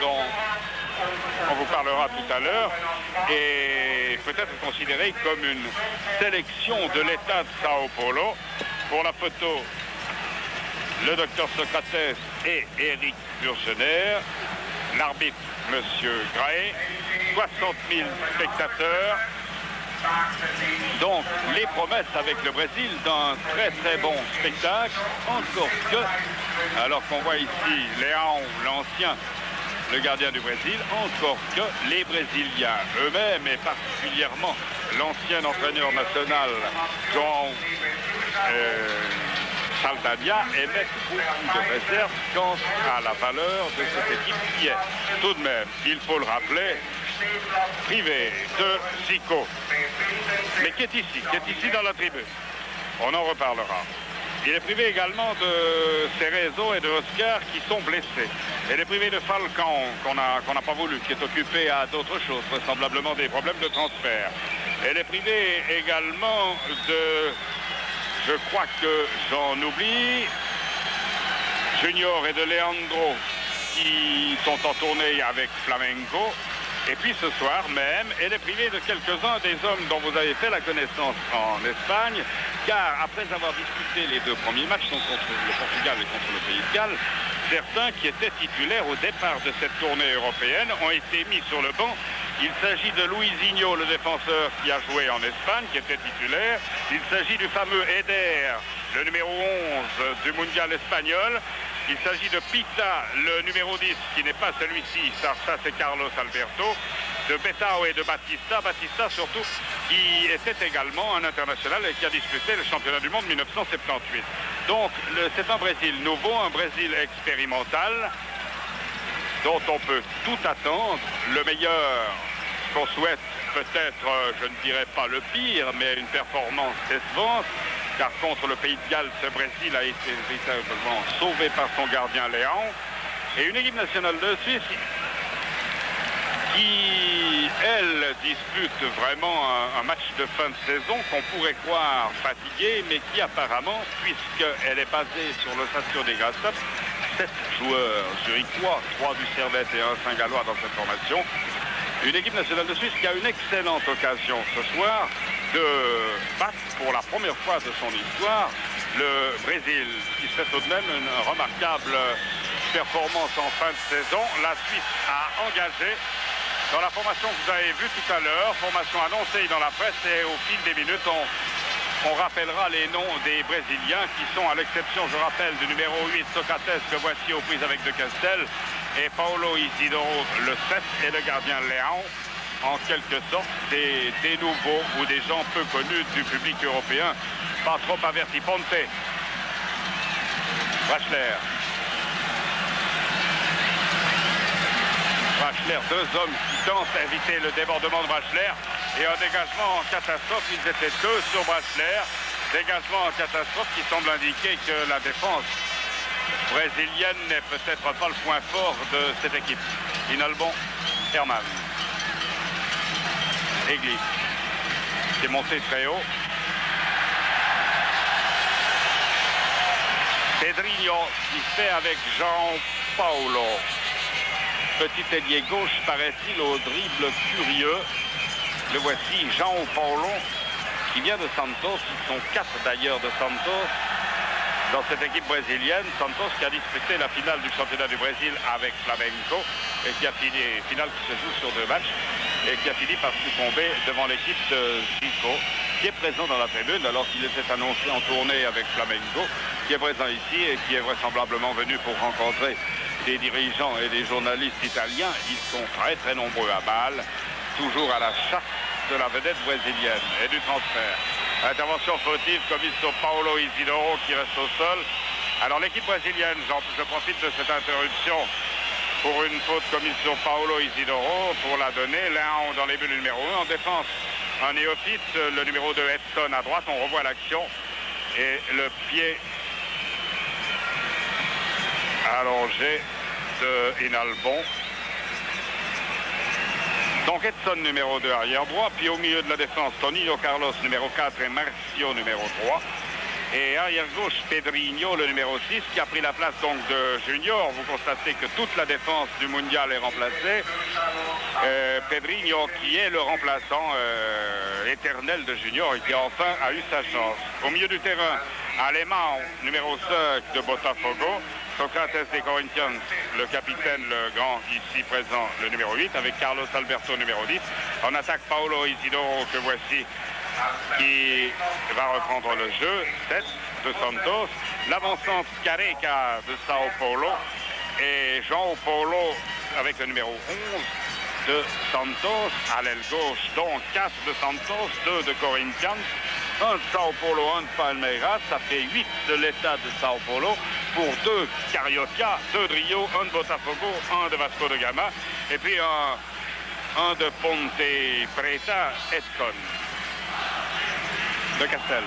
dont on vous parlera tout à l'heure, est peut-être considérée comme une sélection de l'État de Sao Paulo. Pour la photo, le docteur Socrates et Éric Burgener, l'arbitre Monsieur Graé, 60 000 spectateurs. Donc les promesses avec le Brésil d'un très très bon spectacle, encore que, alors qu'on voit ici Léon, l'ancien, le gardien du Brésil, encore que les Brésiliens eux-mêmes, et particulièrement l'ancien entraîneur national, João Saldanha, émettent beaucoup de réserves quant à la valeur de cette équipe qui est, tout de même, il faut le rappeler, privée de Zico, mais qui est ici dans la tribune. On en reparlera. Il est privé également de Cerezo et de Oscar qui sont blessés. Il est privé de Falcão qu'on n'a pas voulu, qui est occupé à d'autres choses, vraisemblablement des problèmes de transfert. Il est privé également de, je crois que j'en oublie, Junior et de Leandro qui sont en tournée avec Flamengo. Et puis ce soir même, elle est privée de quelques-uns des hommes dont vous avez fait la connaissance en Espagne, car après avoir disputé les deux premiers matchs contre le Portugal et contre le Pays de Galles, certains qui étaient titulaires au départ de cette tournée européenne ont été mis sur le banc. Il s'agit de Luizinho, le défenseur qui a joué en Espagne, qui était titulaire. Il s'agit du fameux Eder, le numéro 11 du mondial espagnol. Il s'agit de Pita, le numéro 10, qui n'est pas celui-ci, ça c'est Carlos Alberto, de Betao et de Batista. Batista surtout, qui était également un international et qui a disputé le championnat du monde 1978. Donc c'est un Brésil nouveau, un Brésil expérimental, dont on peut tout attendre, le meilleur qu'on souhaite, peut-être, je ne dirais pas le pire, mais une performance décevante. Car contre le Pays de Galles, ce Brésil a été véritablement sauvé par son gardien Léon. Et une équipe nationale de Suisse qui, elle, dispute vraiment un match de fin de saison qu'on pourrait croire fatigué, mais qui apparemment, puisqu'elle est basée sur le Station des Grasshoppers, 7 joueurs zurichois, 3 du Servette et 1 Saint-Gallois dans cette formation. Une équipe nationale de Suisse qui a une excellente occasion ce soir de battre pour la première fois de son histoire le Brésil, qui fait tout de même une remarquable performance en fin de saison. La Suisse a engagé dans la formation que vous avez vue tout à l'heure, formation annoncée dans la presse, et au fil des minutes, on rappellera les noms des Brésiliens qui sont, à l'exception, je rappelle, du numéro 8, Socrates, que voici aux prises avec De Castel, et Paulo Isidoro, le 7, et le gardien Léon, en quelque sorte des nouveaux ou des gens peu connus du public européen, pas trop avertis. Ponte, Brachler, deux hommes qui tentent d'éviter le débordement de Brachler, et un dégagement en catastrophe. Ils étaient deux sur Brachler, dégagement en catastrophe qui semble indiquer que la défense brésilienne n'est peut-être pas le point fort de cette équipe. Inalbon, Herman, Église, qui est monté très haut. Pedrinho qui fait avec Jean Paulo. Petit ailier gauche, paraît-il, au dribble curieux. Le voici, Jean Paulo, qui vient de Santos. Ils sont 4 d'ailleurs de Santos dans cette équipe brésilienne. Santos qui a disputé la finale du championnat du Brésil avec Flamengo et qui a fini, finale qui se joue sur 2 matchs, et qui a fini par succomber devant l'équipe de Zico, qui est présent dans la tribune alors qu'il était annoncé en tournée avec Flamengo, qui est présent ici et qui est vraisemblablement venu pour rencontrer des dirigeants et des journalistes italiens. Ils sont très très nombreux à Bâle, toujours à la chasse de la vedette brésilienne et du transfert. Intervention fautive commise sur Paulo Isidoro qui reste au sol. Alors l'équipe brésilienne, je profite de cette interruption pour une faute commise sur Paulo Isidoro pour la donner. Léon dans les buts numéro 1. En défense, un néophyte, le numéro 2 Edson à droite. On revoit l'action et le pied allongé de Inalbon. Donc Edson numéro 2 arrière droit, puis au milieu de la défense, Toninho Carlos numéro 4 et Marcio numéro 3. Et arrière-gauche, Pedrinho, le numéro 6, qui a pris la place donc de Junior. Vous constatez que toute la défense du mondial est remplacée. Pedrinho, qui est le remplaçant éternel de Junior et qui enfin a eu sa chance. Au milieu du terrain, Alemão, numéro 5 de Botafogo. Socrates des Corinthians, le capitaine, le grand ici présent, le numéro 8, avec Carlos Alberto, numéro 10. En attaque, Paulo Isidoro, que voici, qui va reprendre le jeu, 7 de Santos. L'avancante Careca de Sao Paulo et João Paulo avec le numéro 11 de Santos. À l'aile gauche, donc 4 de Santos, 2 de Corinthians, 1 de Sao Paulo, 1 de Palmeiras. Ça fait 8 de l'État de Sao Paulo pour 2 Carioca, 2 de Rio, 1 de Botafogo, 1 de Vasco da Gama. Et puis un de Ponte Preta, Edson de Castel.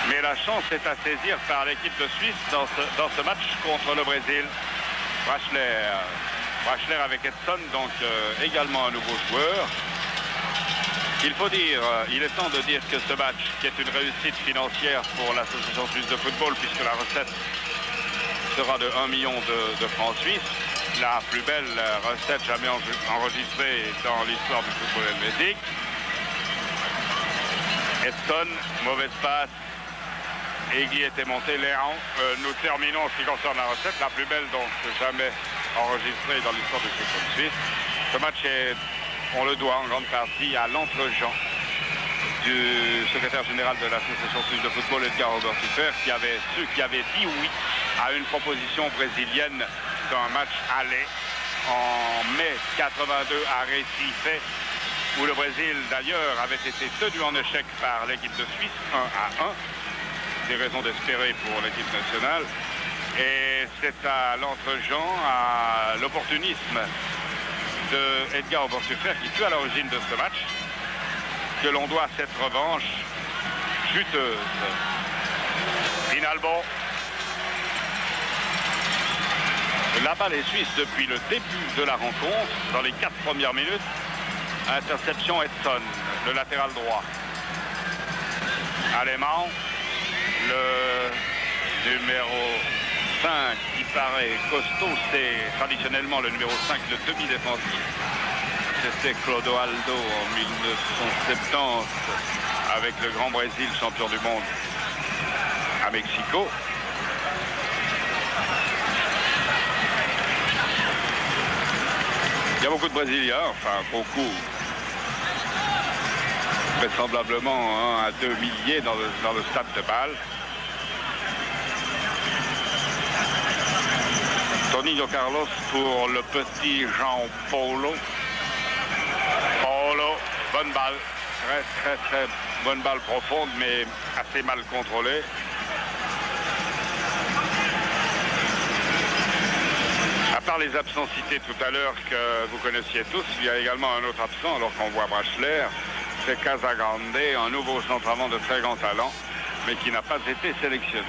Mais la chance est à saisir par l'équipe de Suisse dans ce match contre le Brésil. Brachler avec Edson, donc également un nouveau joueur. Il faut dire, il est temps de dire que ce match, qui est une réussite financière pour l'Association suisse de football, puisque la recette sera de 1 million de francs suisses, la plus belle recette jamais enregistrée dans l'histoire du football helvétique. Edson, mauvaise passe. Egui était monté, Léon. Nous terminons en ce qui concerne la recette, la plus belle donc jamais enregistrée dans l'histoire du football suisse. Ce match est, on le doit en grande partie à l'entre-gens du secrétaire général de l'Association suisse de football, Edgar Obertuffer, qui avait dit oui à une proposition brésilienne d'un match aller en mai 82 à Recife, où le Brésil, d'ailleurs, avait été tenu en échec par l'équipe de Suisse, 1-1. Des raisons d'espérer pour l'équipe nationale. Et c'est à l'entre-gens, à l'opportunisme de Edgar Obertuffer, qui fut à l'origine de ce match, que l'on doit cette revanche juteuse. Finalbo. La balle est suisse depuis le début de la rencontre, dans les 4 premières minutes. Interception Edson, le latéral droit. Alemão, le numéro 5 qui paraît costaud, c'est traditionnellement le numéro 5, le demi-défensif. C'était Clodoaldo en 1970 avec le Grand Brésil, champion du monde à Mexico. Il y a beaucoup de Brésiliens, enfin beaucoup. Vraisemblablement 1 à 2 milliers dans le stade de Bâle. Toninho Carlos pour le petit João Paulo. Paulo, bonne balle, très bonne balle profonde, mais assez mal contrôlée. À part les absents cités tout à l'heure que vous connaissiez tous, il y a également un autre absent alors qu'on voit Brachler. C'est Casagrande, un nouveau centre-avant de très grand talent, mais qui n'a pas été sélectionné.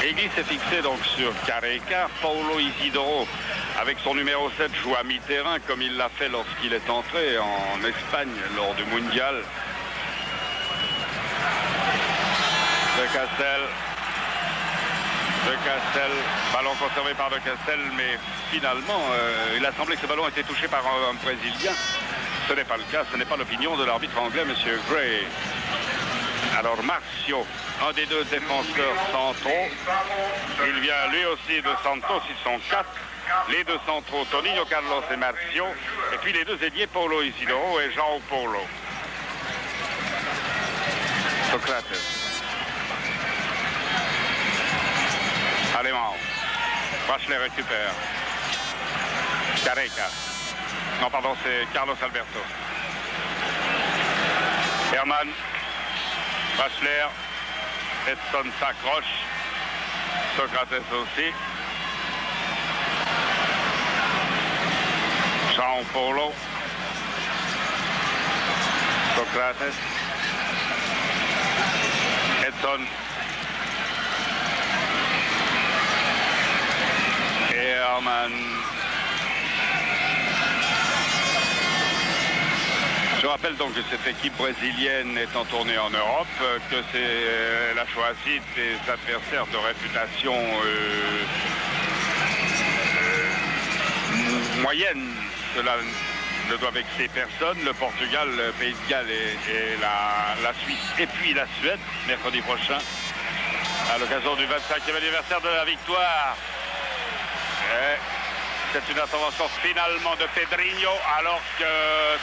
Egui s'est fixé donc sur Careca. Paulo Isidoro, avec son numéro 7, joue à mi-terrain, comme il l'a fait lorsqu'il est entré en Espagne lors du Mondial. De Castel, ballon conservé par De Castel, mais finalement, il a semblé que ce ballon était touché par un Brésilien. Ce n'est pas le cas, ce n'est pas l'opinion de l'arbitre anglais, M. Gray. Alors Marcio, un des 2 défenseurs centraux, il vient lui aussi de Santos, ils sont 4. Les 2 centraux, Toninho Carlos et Marcio, et puis les 2 ailiers, Paulo Isidoro et João Paulo. Socrates. Alemão. Brachler récupère. Careca. Non, pardon, c'est Carlos Alberto. Herman. Brachler. Edson s'accroche. Socrates aussi. João Paulo. Socrates. Edson. Hermann. Je rappelle donc que cette équipe brésilienne est en tournée en Europe, que elle a choisi des adversaires de réputation moyenne. Cela ne doit vexer personne. Le Portugal, le Pays de Galles et la Suisse et puis la Suède, mercredi prochain, à l'occasion du 25e anniversaire de la victoire. C'est une intervention finalement de Pedrinho, alors que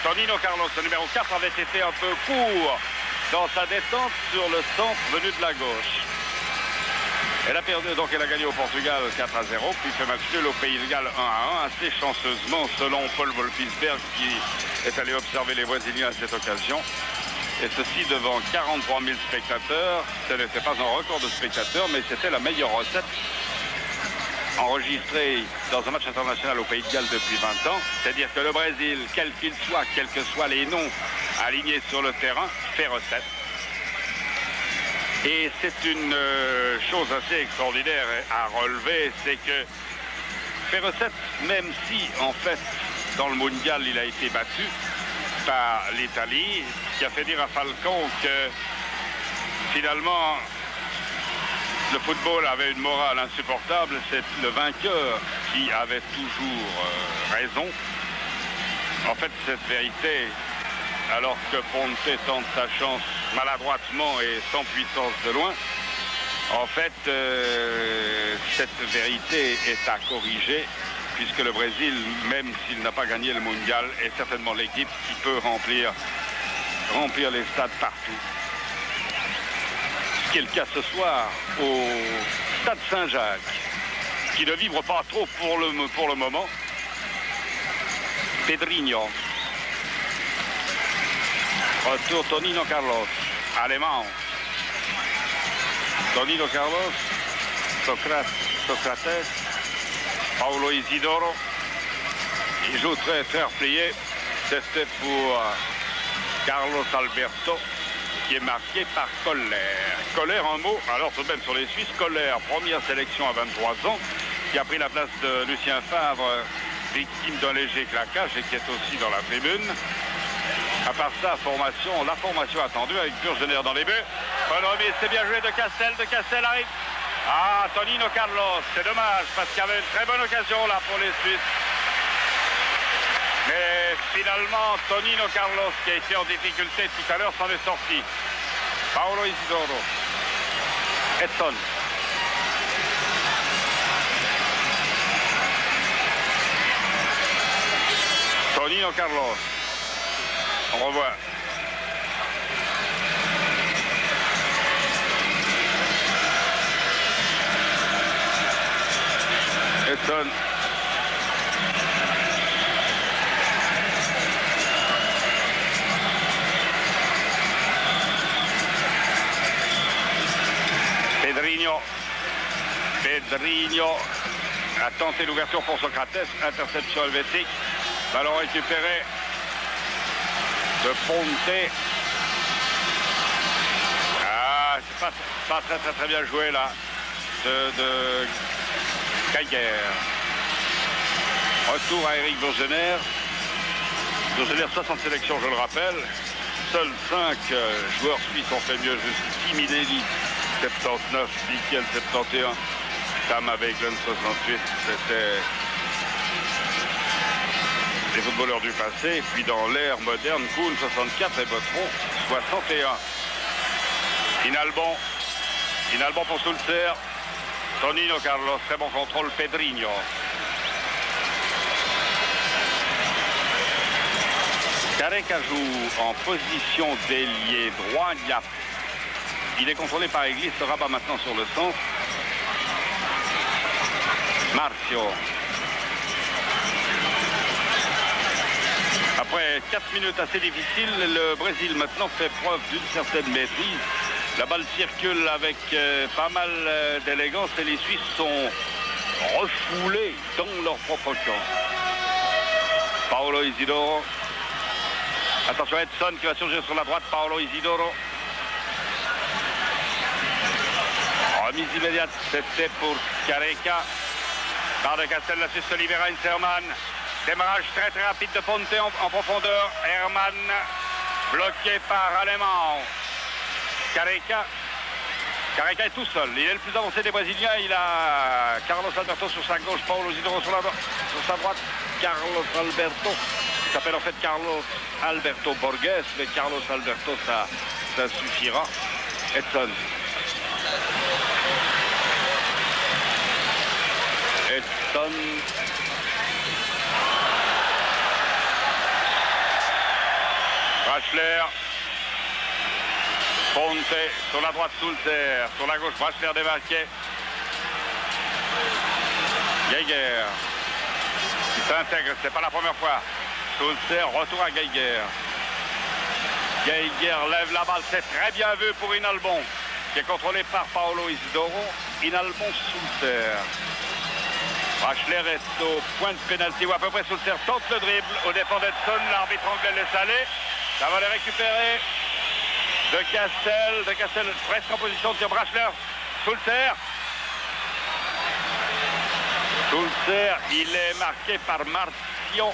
Tonino Carlos, le numéro 4, avait été un peu court dans sa détente sur le centre venu de la gauche. Elle a perdu, donc elle a gagné au Portugal 4-0, puis fait match nul au Pays de Galles 1-1, assez chanceusement selon Paul Wolfisberg, qui est allé observer les Brésiliens à cette occasion. Et ceci devant 43 000 spectateurs. Ce n'était pas un record de spectateurs, mais c'était la meilleure recette enregistrée dans un match international au Pays de Galles depuis 20 ans. C'est-à-dire que le Brésil, quel qu'il soit, quels que soient les noms alignés sur le terrain, fait recette. Et c'est une chose assez extraordinaire à relever, c'est que fait recette, même si en fait dans le mondial il a été battu par l'Italie, qui a fait dire à Falcon que finalement le football avait une morale insupportable, c'est le vainqueur qui avait toujours raison. En fait, cette vérité, alors que Ponte tente sa chance maladroitement et sans puissance de loin, en fait, cette vérité est à corriger, puisque le Brésil, même s'il n'a pas gagné le mondial, est certainement l'équipe qui peut remplir les stades partout. Ce qui est le cas ce soir au Stade Saint-Jacques, qui ne vibre pas trop pour le moment. Pedrinho. Retour Tonino Carlos, allemand. Tonino Carlos, Socrates, Paulo Isidoro. Il joue très replié. C'était pour Carlos Alberto, qui est marqué par Koller. Koller, un mot, alors tout de même sur les Suisses. Koller, première sélection à 23 ans, qui a pris la place de Lucien Favre, victime d'un léger claquage et qui est aussi dans la tribune. À part ça, la formation attendue avec Burgener dans les buts. Bonne remise, c'est bien joué de Castel arrive. Ah, Tonino Carlos, c'est dommage parce qu'il y avait une très bonne occasion là pour les Suisses. Mais finalement, Tonino Carlos, qui a été en difficulté tout à l'heure, s'en est sorti. Paulo Isidoro. Edson. Tonino Carlos. On revoit. Edson. Pedrinho a tenté l'ouverture pour Socrates. Interception helvétique. Ballon récupéré de Ponte. Ah, c'est pas très bien joué là de Geiger. Retour à Eric Burgener. Burgener, 60 sélections, je le rappelle. Seuls 5 joueurs suisses ont fait mieux jusqu'ici. Minelli, 79, Bickel, 71. Sam avec Glenn, 68. C'était les footballeurs du passé. Puis dans l'ère moderne, Kuhn, 64 et Botron, 61. Inalbon pour Sulzer. Tonino Carlos, très bon contrôle, Pedrinho. Careca joue en position d'ailier droit. Il est contrôlé par Église, se rabat maintenant sur le centre. Marcio. Après 4 minutes assez difficiles, le Brésil maintenant fait preuve d'une certaine maîtrise. La balle circule avec pas mal d'élégance et les Suisses sont refoulés dans leur propre camp. Paulo Isidoro. Attention, Edson qui va surgir sur la droite. Paulo Isidoro. Remise immédiate, c'était pour Careca. Par de Castel, la Suisse se libère à Herman. Démarrage très très rapide de Ponte en profondeur. Herman bloqué par Alemão. Careca. Careca est tout seul. Il est le plus avancé des Brésiliens. Il a Carlos Alberto sur sa gauche, Paulo Isidoro sur sa droite. Carlos Alberto. Il s'appelle en fait Carlos Alberto Borges, mais Carlos Alberto, ça suffira. Edson. Edson. Brachler. Ponte sur la droite, Sulzer. Sur la gauche, Brachler démarqué. Geiger. Il s'intègre, c'est pas la première fois. Sulzer, retour à Geiger. Geiger lève la balle, c'est très bien vu pour Inalbon, qui est contrôlé par Paulo Isidoro. Inalbon, Sulzer. Brachler est au point de pénalty, ou à peu près. Sulzer tente le dribble au dépend d'Edson. L'arbitre anglais laisse aller. Ça va les récupérer. De Castel presque en position de tir. Brachler, Sulzer. Sulzer, il est marqué par Marcio.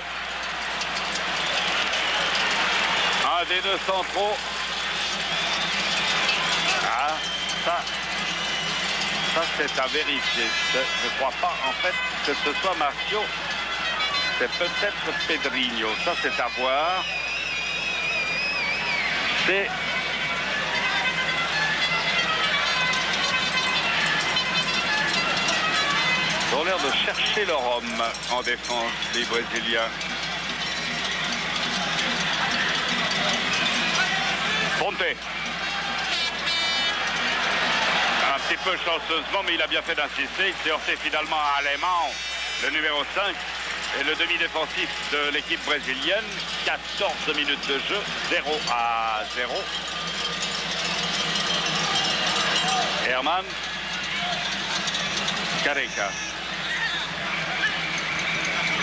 Un des deux centraux. Ah, ça c'est à vérifier. Je ne crois pas en fait que ce soit Marcio. C'est peut-être Pedrinho. Ça c'est à voir. C'est... Ils ont l'air de chercher leur homme en défense, les Brésiliens. Ponte. Un petit peu chanceusement, mais il a bien fait d'insister. Il s'est heurté finalement à Alemão, le numéro 5, et le demi-défensif de l'équipe brésilienne. 14 minutes de jeu, 0-0. Herman. Careca.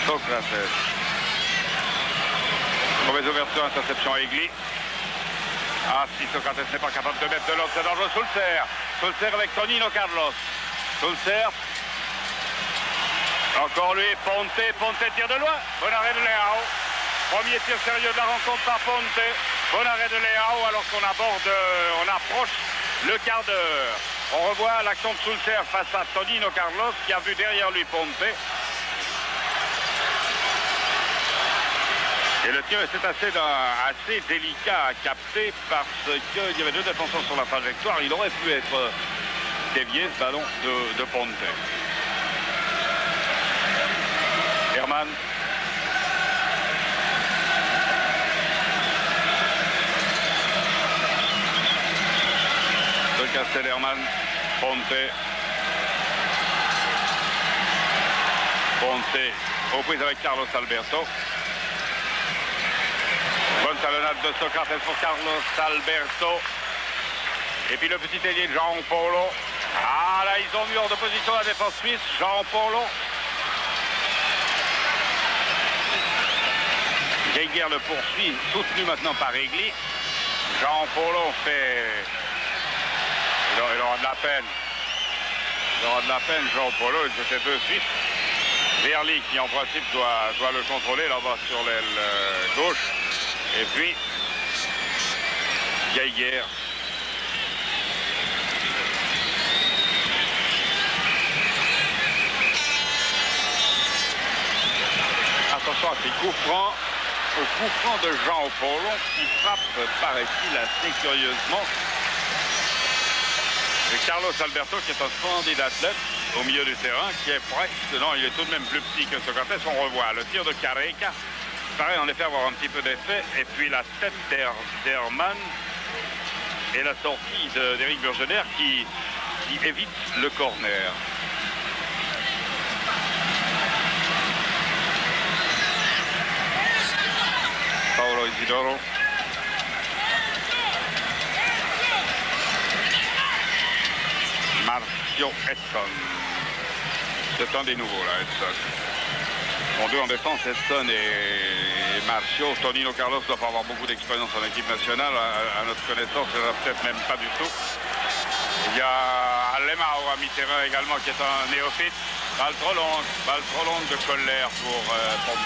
Socrates. Mauvaise ouverture, interception à Egli. Ah, si Socrates n'est pas capable de mettre de l'autre, c'est dangereux. Sulzer avec Tonino Carlos. Sulzer. Encore lui, Ponte tire de loin. Bon arrêt de Leao. Premier tir sérieux de la rencontre par Ponte. Bon arrêt de Leao alors qu'on on approche le quart d'heure. On revoit l'action de Sulzer face à Tonino Carlos qui a vu derrière lui Ponte. Et le tir était assez délicat à capter parce qu'il y avait deux défenseurs sur la trajectoire. Il aurait pu être dévié ce ballon de Ponte. Herman. De Castel Herman. Ponte. Aux prises avec Carlos Alberto. Bonne talonnade de Socrates pour Carlos Alberto. Et puis le petit ailier de Jean Paulo. Ah là, ils ont mis hors de position la défense suisse. Jean Paulo. Geiger le poursuit, soutenu maintenant par Egli. Jean Paulo fait... Il aura de la peine. Jean Paulo, il se fait deux Suisses. Verly qui en principe doit le contrôler là-bas sur l'aile gauche. Et puis Geiger. Attention à ces coups francs. Au coup franc de Jean Paulo qui frappe, paraît-il, assez curieusement. Et Carlos Alberto qui est un splendide athlète au milieu du terrain, qui est presque, non, il est tout de même plus petit que Socrates. On revoit le tir de Careca, paraît en effet avoir un petit peu d'effet, et puis la tête d'Herman et la sortie d'Éric Burgener qui évite le corner. Paulo Isidoro. Marcio Edson. C'est un des nouveaux là, Edson. Bon, deux en défense, Edson et Marcio. Tonino Carlos doit pas avoir beaucoup d'expérience en équipe nationale. À notre connaissance, il n'y en a peut-être même pas du tout. Il y a Alemão à mi-terrain également qui est un néophyte. Balle trop longue de Colère pour Ponte.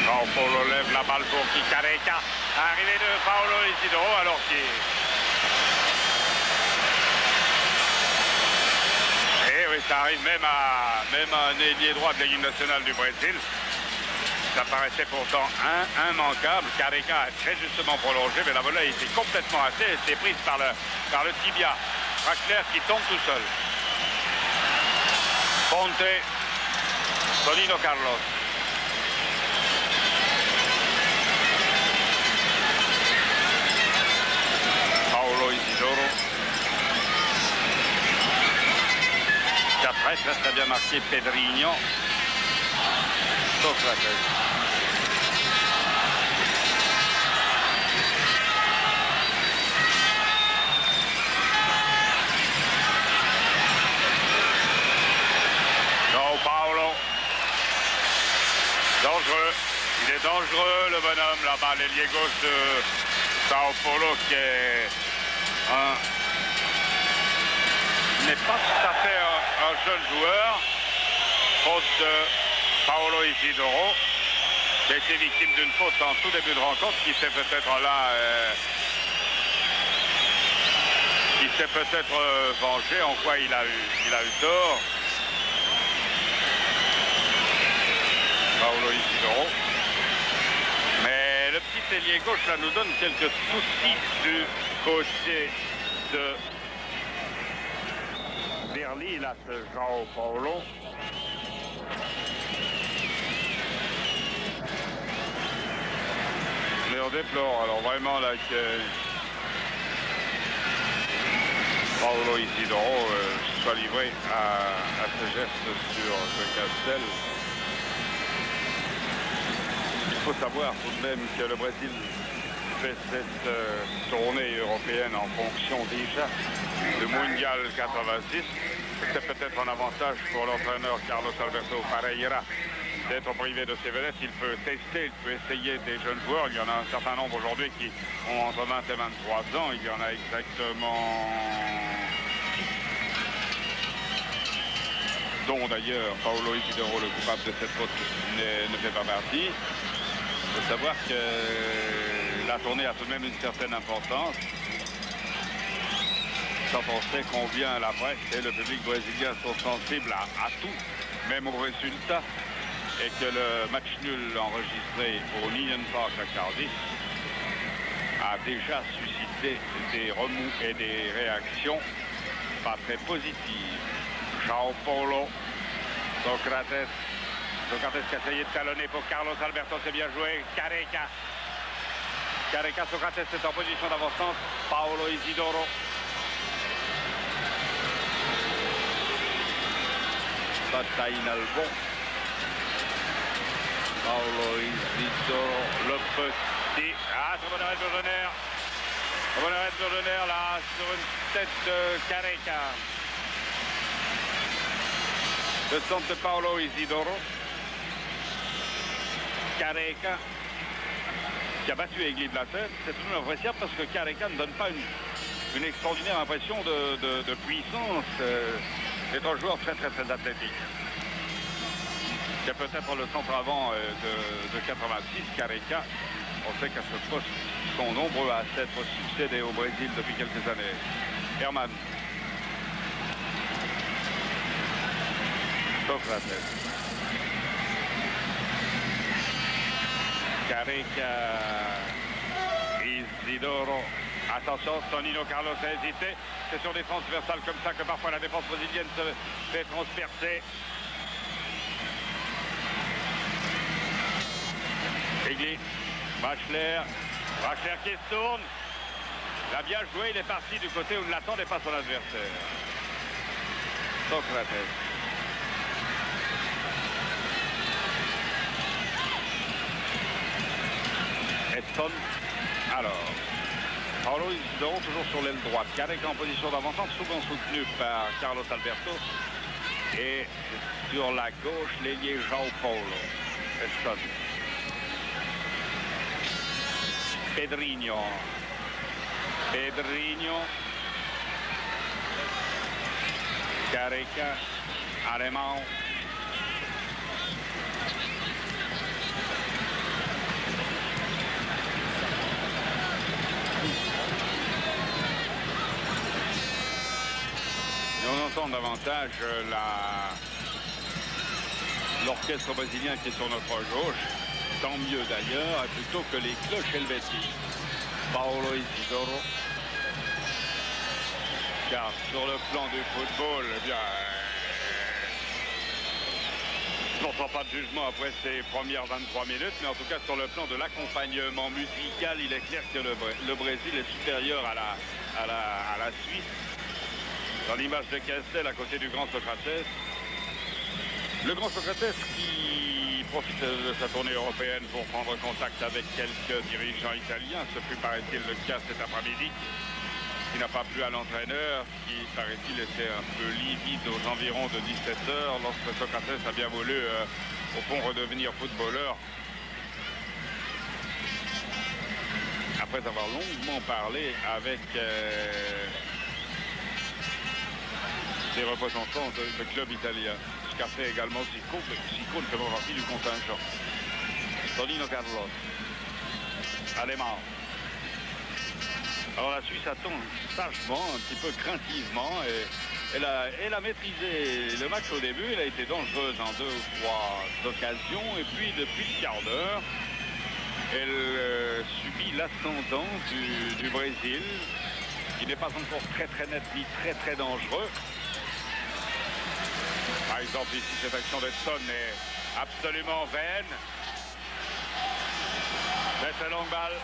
João Paulo lève la balle pour Careca. Arrivée de Paulo Isidoro alors qu'il... Et oui, ça arrive même à un ailier droit de l'équipe nationale du Brésil. Ça paraissait pourtant immanquable. Careca a très justement prolongé, mais la volée a été complètement ratée. Elle s'est prise par le tibia. Draxler qui tombe tout seul. Ponte, Tonino Carlos. Paulo Isidoro. Qui a très bien marqué Pedrinho. Socrates. João Paulo. Dangereux. Il est dangereux le bonhomme là-bas, l'ailier gauche de Sao Paulo qui est n'est pas tout à fait un jeune joueur, faute de Paulo Isidoro, qui a été victime d'une faute en tout début de rencontre, qui s'est peut-être vengé, en quoi il a eu tort. Paulo Isidoro. Mais le petit ailier gauche là nous donne quelques soucis du côté de Berly, là, ce João Paulo. Mais on déplore alors vraiment là que Paulo Isidoro soit livré à ce geste sur ce Castel. Il faut savoir tout de même que le Brésil fait cette tournée européenne en fonction déjà du Mondial 86. C'est peut-être un avantage pour l'entraîneur Carlos Alberto Parreira d'être privé de ses vedettes. Il peut tester, il peut essayer des jeunes joueurs. Il y en a un certain nombre aujourd'hui qui ont entre 20 et 23 ans. Il y en a exactement... dont d'ailleurs Paulo Isidoro, le coupable de cette faute, ne fait pas partie. Il faut savoir que la tournée a tout de même une certaine importance. Quand on sait combien la presse et le public brésilien sont sensibles à tout, même au résultat, et que le match nul enregistré au Ninian Park à Cardiff a déjà suscité des remous et des réactions pas très positives. João Paulo, Socrates qui a essayé de talonner pour Carlos Alberto, c'est bien joué. Careca, Socrates est en position d'avancement. Paulo Isidoro. Bataille Nalbon. Paulo Isidoro, le petit. Ah, c'est bon arrêt de Burgener. Bon arrêt de Burgener là, sur une tête de Careca. Le centre de Paulo Isidoro. Careca, qui a battu Egli de la tête. C'est toujours appréciable parce que Careca ne donne pas une extraordinaire impression de puissance. C'est un joueur très athlétique. C'est peut-être le centre avant de 86, Careca. On sait qu'à ce poste, ils sont nombreux à s'être succédés au Brésil depuis quelques années. Herman. Socrates. Careca, Isidoro, attention, Tonino Carlos a hésité, c'est sur des transversales comme ça que parfois la défense brésilienne se fait transpercer. Egli, Draxler qui se tourne, il a bien joué, il est parti du côté où ne l'attendait pas son adversaire. Socrates. Edson. Alors, Paulo Isidoro toujours sur l'aile droite. Careca en position d'avancement, souvent soutenu par Carlos Alberto. Et sur la gauche, l'ailier João Paulo. Edson. Pedrinho. Careca. Alemão. Et on entend davantage l'orchestre brésilien qui est sur notre gauche, tant mieux d'ailleurs, plutôt que les cloches helvétiques. Paulo Isidoro. Car sur le plan du football, eh bien, je n'entends pas de jugement après ces premières 23 minutes, mais en tout cas sur le plan de l'accompagnement musical, il est clair que le Brésil est supérieur à la Suisse. Dans l'image de Castel à côté du grand Socrates. Le grand Socrates qui profite de sa tournée européenne pour prendre contact avec quelques dirigeants italiens. Ce fut, paraît-il, le cas cet après-midi. Qui n'a pas plu à l'entraîneur, qui, paraît-il, était un peu livide aux environs de 17 h lorsque Socrates a bien voulu, au fond, redevenir footballeur. Après avoir longuement parlé avec des représentants de clubs italiens. Ce qu'a fait également Zico. Zico ne fait pas partie du contingent. Tonino Carlos. Alemão. Alors la Suisse attend sagement, un petit peu craintivement. Et elle a maîtrisé le match au début. Elle a été dangereuse en 2 ou 3 occasions. Et puis depuis le quart d'heure, elle subit l'ascendant du Brésil, qui n'est pas encore très net ni très dangereux. Par exemple, ici, cette action d'Edson est absolument vaine. Mais c'est longue balle.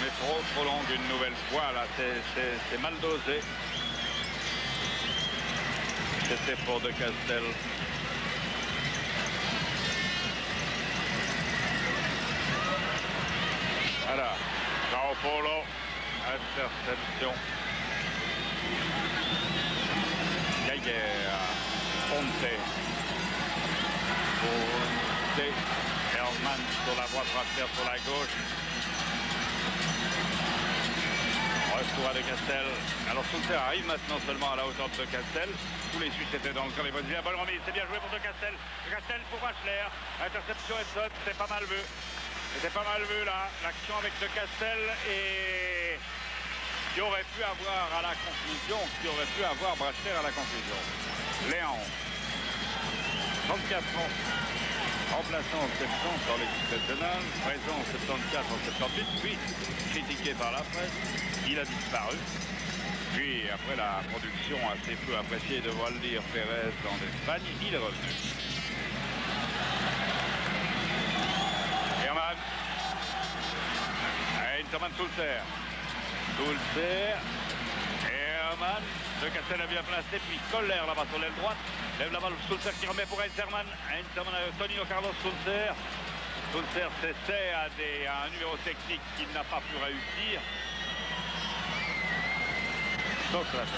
Mais trop longue une nouvelle fois. Là, c'est mal dosé. Cet effort de Castel. Voilà. João Paulo. Interception. Gaillère. Ponte. Herman sur la voie traversée sur la gauche. Retour de Castel. Alors Sulter arrive maintenant seulement à la hauteur de Castel. Tous les Suisses étaient dans le camp des Brésiliens. Ballon remis, c'est bien joué pour de Castel. De Castel pour Wachler. Interception Edson, c'est pas mal vu. C'était pas mal vu là, l'action avec de Castel et qui aurait pu avoir à la conclusion, qui aurait pu avoir Brachler à la conclusion. Léon, 34 ans, remplaçant en 70 dans l'équipe nationale, présent en 74, en 78, puis critiqué par la presse, il a disparu. Puis après la production assez peu appréciée de Waldir Pérez en Espagne, il est revenu. Herman. Interman Sulter. Herman. De Castel a bien placé, puis Koller là-bas sur l'aile droite. Lève la balle Sulter qui remet pour Interman. Interman avec Tonino Carlos Sulter. Sulter s'essaie à un numéro technique qu'il n'a pas pu réussir. Socrates.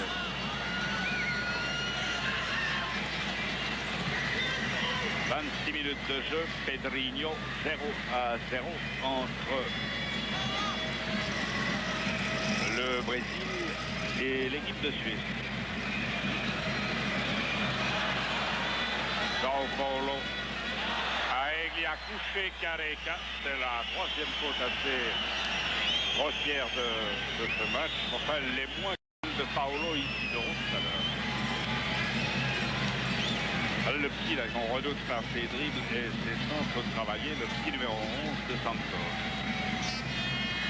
« 26 minutes de jeu, Pedrinho, 0-0 entre le Brésil et l'équipe de Suisse. João Paulo a couché Careca. C'est la 3e faute assez grossière de ce match. Enfin, les moins de Paulo Isidoro tout à l'heure. Le petit là qu'on redoute par ses dribbles et ses centres travaillés, le petit numéro 11 de Santos.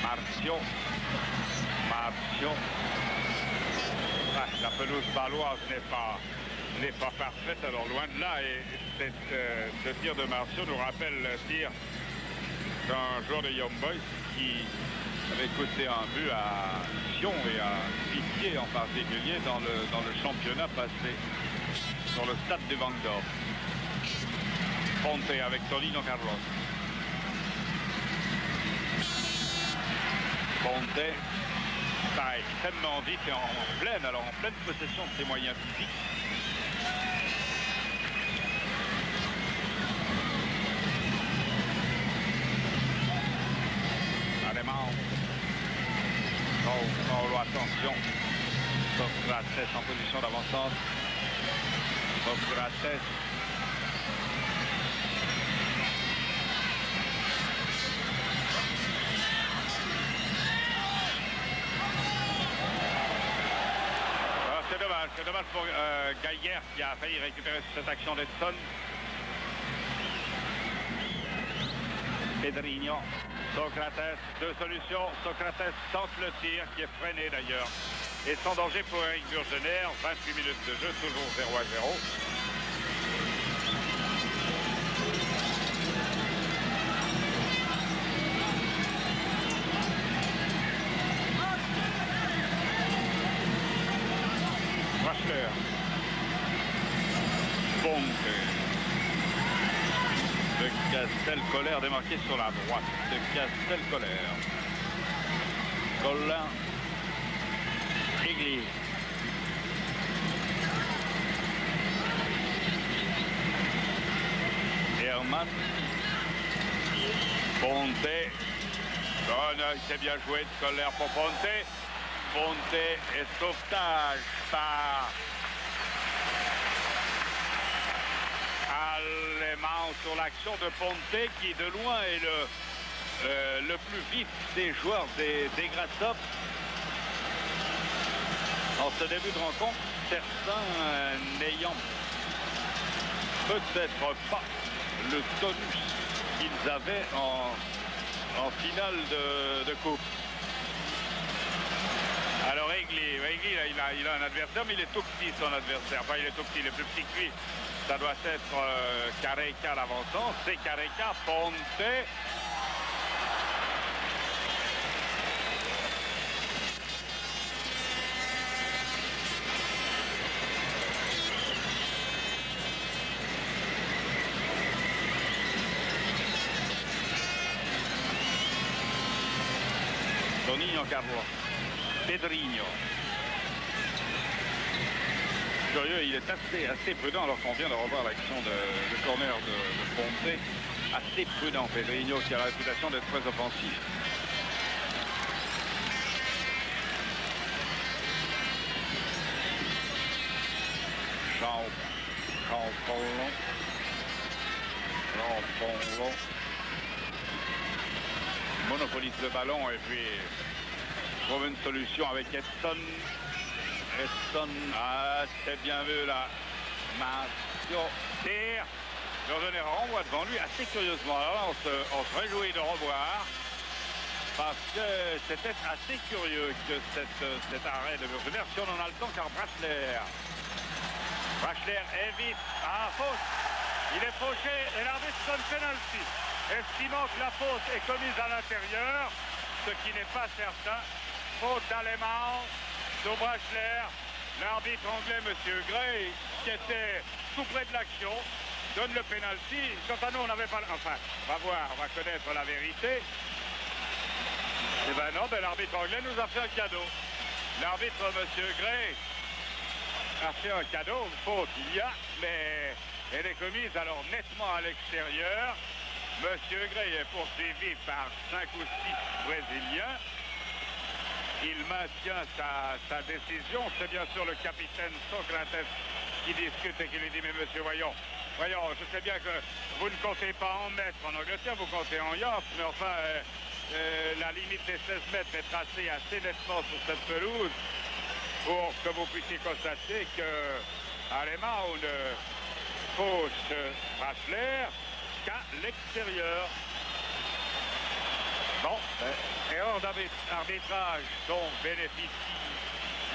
Marcio. La pelouse baloise n'est pas parfaite, alors loin de là. Et ce tir de Marcio nous rappelle le tir d'un joueur de Young Boys qui avait coûté un but à Sion et à Pitié en particulier dans le championnat passé. Sur le stade de Van Dorp. Ponte avec Tonino Carlos. Ponte, ça extrêmement vite et en pleine possession de ses moyens physiques. Alemão. Oh, attention. Socrates en position d'avancement. Socrates. C'est dommage pour Geiger qui a failli récupérer cette action d'Edson. Pedrinho, Socrates, deux solutions. Socrates tente le tir qui est freiné d'ailleurs. Et sans danger pour Eric Burgener, 28 minutes de jeu, toujours 0-0. Rachler. Ponte. De Castel-Colère démarqué sur la droite. De Castel-Colère. Collin. Egli. Herman. Ponte. C'est bien joué de Colère pour Ponte. Ponte et sauvetage par Alemão sur l'action de Ponte qui de loin est le plus vif des joueurs des Grasshoppers. En ce début de rencontre, certains n'ayant peut-être pas le tonus qu'ils avaient en finale de coupe. Alors Egli, il a un adversaire, mais il est tout petit son adversaire. Enfin, il est tout petit, il est plus petit que lui. Ça doit être Careca l'avançant. C'est Careca, Ponte. Toninho Carlos. Pedrinho. Curieux, il est assez prudent alors qu'on vient de revoir l'action de corner de Ponte. Assez prudent, Pedrinho, qui a la réputation d'être très offensif. Jean-Paulo monopolise le ballon et puis trouve une solution avec Edson. Edson, c'est bien vu là. Marcio, tire. Burgener renvoie devant lui assez curieusement. Alors là, on se réjouit de revoir parce que c'était assez curieux que cet arrêt de Burgener. Si on en a le temps, car Brachler évite. Faute. Il est fauché et l'arbitre donne penalty. Estimant que la faute est commise à l'intérieur, ce qui n'est pas certain. Faute d'Alemão sur Brachler. L'arbitre anglais, M. Gray, qui était tout près de l'action, donne le pénalty. Quant à nous, on n'avait pas... Enfin, on va voir, on va connaître la vérité. Eh ben non, l'arbitre anglais nous a fait un cadeau. L'arbitre, M. Gray, a fait un cadeau. Faute, il y a, mais elle est commise alors nettement à l'extérieur. Monsieur Gray est poursuivi par 5 ou 6 Brésiliens. Il maintient sa décision. C'est bien sûr le capitaine Socrates qui discute et qui lui dit, mais monsieur, voyons, je sais bien que vous ne comptez pas en mètres en Angleterre, vous comptez en yards, mais enfin, la limite des 16 mètres est tracée assez nettement sur cette pelouse pour que vous puissiez constater que Alemão ne fausse Brachler qu'à l'extérieur. Bon, erreur d'arbitrage dont bénéficie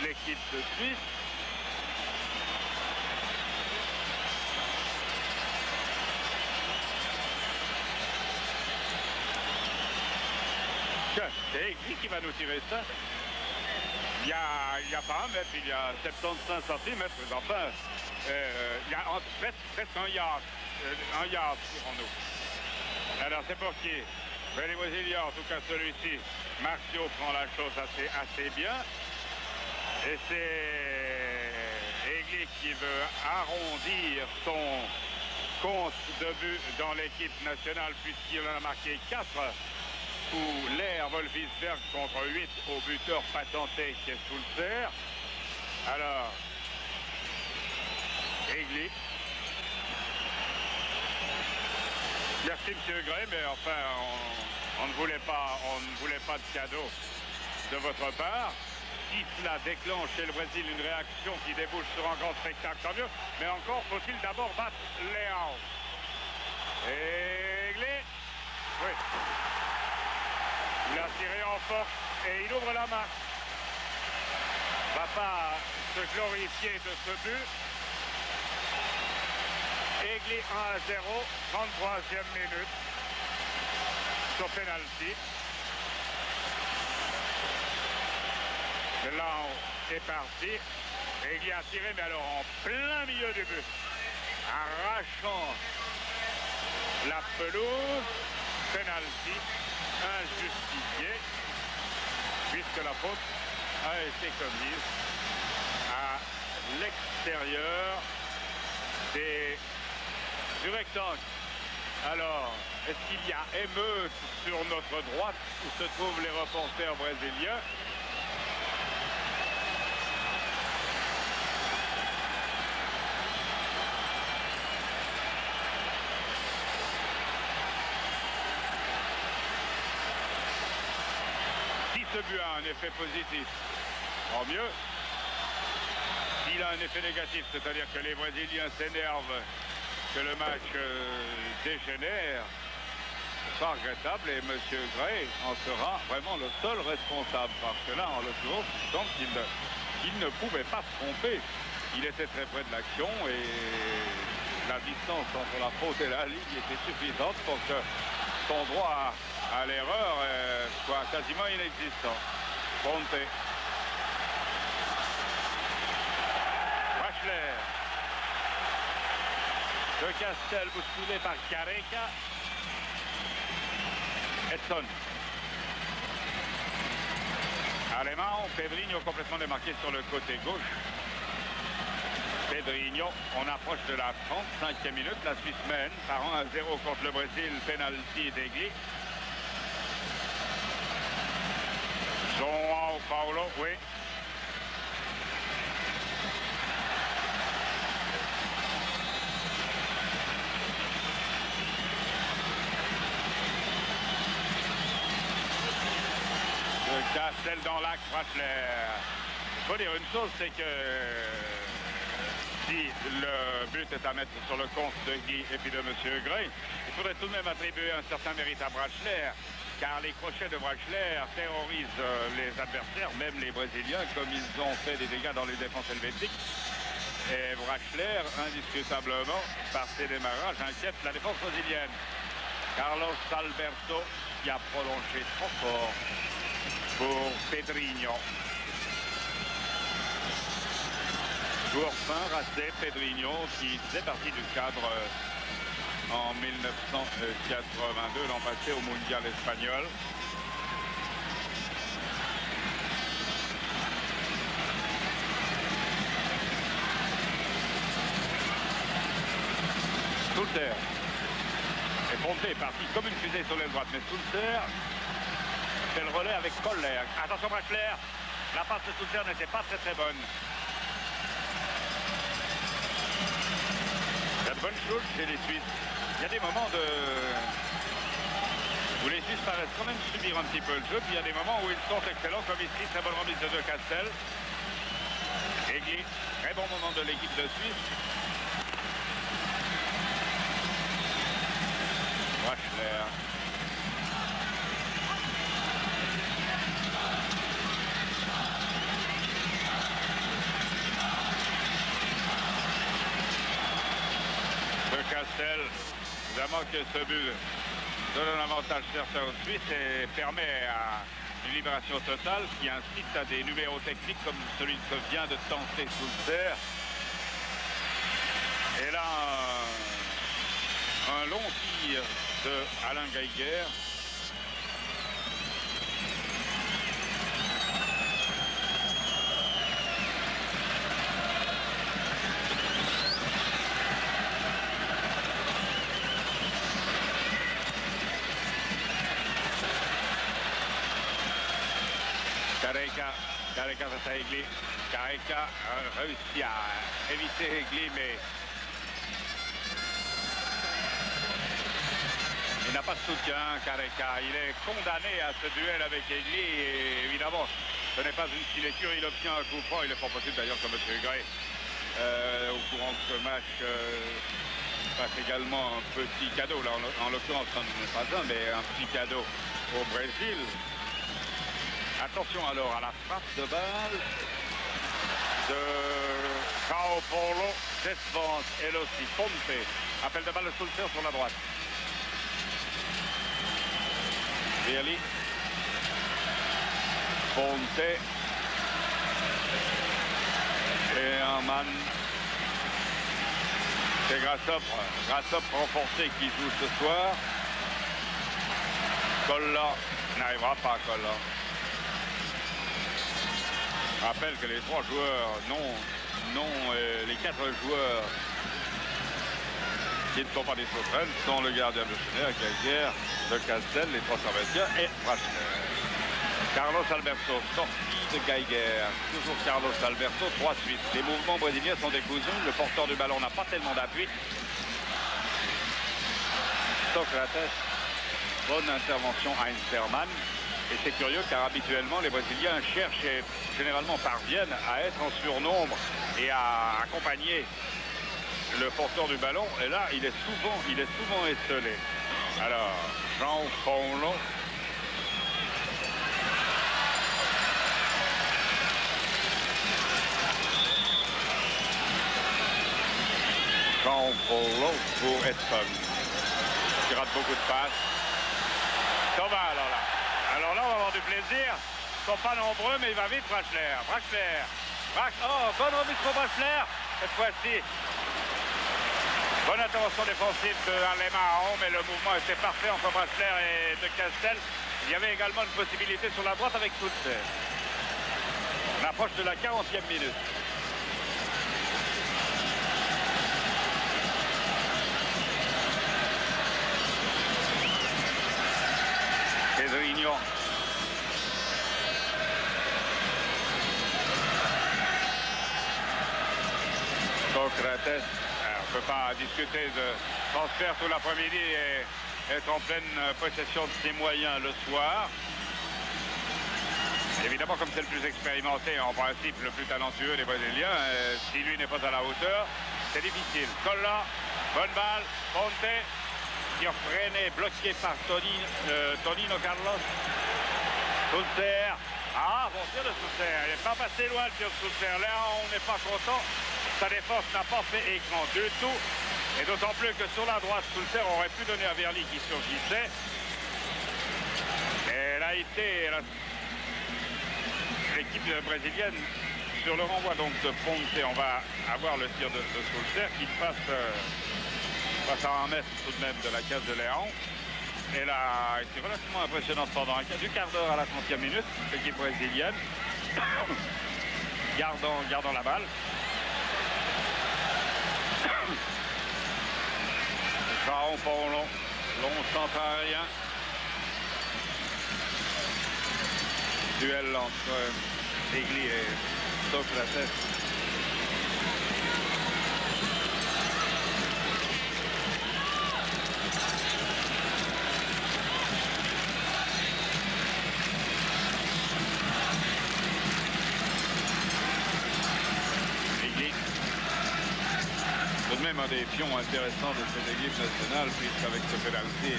l'équipe de Suisse. C'est Egli qui va nous tirer ça. Il n'y a pas un mètre, il y a 75 cm, mais enfin, il y a presque un yard pour nous. Alors c'est pour qui? Velimozilia, en tout cas celui-ci, Marcio prend la chose assez bien. Et c'est Egli qui veut arrondir son compte de buts dans l'équipe nationale puisqu'il en a marqué 4 où l'air Wolfisberg contre 8 au buteur patenté qui est Sulzer. Alors, Egli. Merci M. Gray, mais enfin, on ne voulait pas de cadeau de votre part. Si cela déclenche chez le Brésil une réaction qui débouche sur un grand spectacle, tant mieux. Mais encore faut-il d'abord battre Léao. Egli. Oui. Il a tiré en force et il ouvre la marque. Va pas se glorifier de ce but. Egli 1-0, 33e minute. Sur penalty. Là, est parti. Egli a tiré, mais alors en plein milieu du but. Arrachant la pelouse. Penalty. Injustifié. Puisque la faute a été commise à l'extérieur du rectangle. Alors, est-ce qu'il y a émeute sur notre droite où se trouvent les reporters brésiliens? Si ce but a un effet positif, tant mieux. S'il a un effet négatif, c'est-à-dire que les Brésiliens s'énervent, que le match dégénère, c'est pas regrettable et M. Gray en sera vraiment le seul responsable. Parce que là, en l'occurrence, il semble qu'il ne pouvait pas se tromper. Il était très près de l'action et la distance entre la faute et la ligne était suffisante pour que son droit à l'erreur soit quasiment inexistant. Ponte. Brashler. De Castel bousculé par Careca. Edson. Allemand, Pedrinho complètement démarqué sur le côté gauche. Pedrinho, on approche de la 35e minute. La Suisse mène par 1-0 contre le Brésil. Penalty d'Egli. João Paulo, oui. Castel dans l'axe, Brashler. Il faut dire une chose, c'est que si le but est à mettre sur le compte de Guy et puis de M. Gray, il faudrait tout de même attribuer un certain mérite à Brashler, car les crochets de Brashler terrorisent les adversaires, même les Brésiliens, comme ils ont fait des dégâts dans les défenses helvétiques. Et Brashler, indiscutablement, par ses démarrages, inquiète la défense brésilienne. Carlos Alberto qui a prolongé trop fort pour Pedrinho. Joueur fin, raté, Pedrinho, qui faisait partie du cadre en 1982, l'an passé au Mondial espagnol. Sulzer. Et Ponte est parti comme une fusée sur l'aile droite, mais Sulzer fait le relais avec Koller. Attention Brashler, la passe de Sulzer n'était pas très bonne. Il y a de bonnes choses chez les Suisses. Il y a des moments où les Suisses paraissent quand même subir un petit peu le jeu, puis il y a des moments où ils sont excellents, comme ici, très bonne remise de Castel. Egli, très bon moment de l'équipe de Suisse. Brashler. Castel, évidemment que ce but donne un avantage certain aux Suisses et permet à une libération totale qui incite à des numéros techniques comme celui que vient de tenter Sulzer. Et là, un long tir de Alain Geiger. Careca face à Egli. Careca réussit à éviter Egli, mais il n'a pas de soutien, Careca. Il est condamné à ce duel avec Egli et évidemment, ce n'est pas une sinécure. Il obtient un coup franc. Il est fort possible d'ailleurs que M. Gray, au courant de ce match, fasse également un petit cadeau. Là, en l'occurrence, ce n'est pas un, mais un petit cadeau au Brésil. Attention alors à la frappe de balle de Sao Paulo, Desvance, elle aussi, Ponte. Appel de balle de Sulzer sur la droite. Viali. Ponte. Et Herman. C'est Grassop renforcé qui joue ce soir. Colla n'arrivera pas, Colla. Je rappelle que les 3 joueurs, les 4 joueurs qui ne sont pas des sauterelles sont le gardien de Schneider, Geiger, De Castel, les 3 Servetiens et Frachner. Carlos Alberto, sortie de Geiger. Toujours Carlos Alberto, 3 suites. Les mouvements brésiliens sont décousus. Le porteur du ballon n'a pas tellement d'appui. Socrates, bonne intervention à Einstermann. Et c'est curieux car habituellement les Brésiliens cherchent et généralement parviennent à être en surnombre et à accompagner le porteur du ballon. Et là, il est souvent esselé. Alors, Jean Paulo. Jean Paulo pour Edson. Qui rate beaucoup de passes. Ça va alors là. Alors là, on va avoir du plaisir. Ils ne sont pas nombreux, mais il va vite, Frachner. Oh, bonne remise pour Frachner. Cette fois-ci. Bonne intervention défensive de Alemão, mais le mouvement était parfait entre Frachner et De Castel. Il y avait également une possibilité sur la droite avec Sulzer. On approche de la 40e minute. Pedrinho. Socrates. On ne peut pas discuter de transfert tout l'après-midi et être en pleine possession de ses moyens le soir. Évidemment, comme c'est le plus expérimenté, en principe le plus talentueux des Brésiliens, si lui n'est pas à la hauteur, c'est difficile. Colla, bonne balle, Ponte, qui est freiné, bloqué par Tonino Carlos. Sulzer. Ah, bon tir de Sulzer. Il n'est pas passé loin le tir de Sulzer. Là, on n'est pas content. Sa défense n'a pas fait écran du tout. Et d'autant plus que sur la droite, Sulzer aurait pu donner à Verly qui surgissait. Et elle a été l'équipe brésilienne sur le renvoi donc de Ponte. On va avoir le tir de Sulzer qui passe à 1 mètre tout de même de la case de Léon. Elle a été relativement impressionnante pendant du quart d'heure à la 30e minute, l'équipe brésilienne. Gardant la balle. João Paulo, long centralien. Duel entre Egli et Socrates. Tout de même un des pions intéressants de cette équipe nationale, puisqu'avec ce pénalty,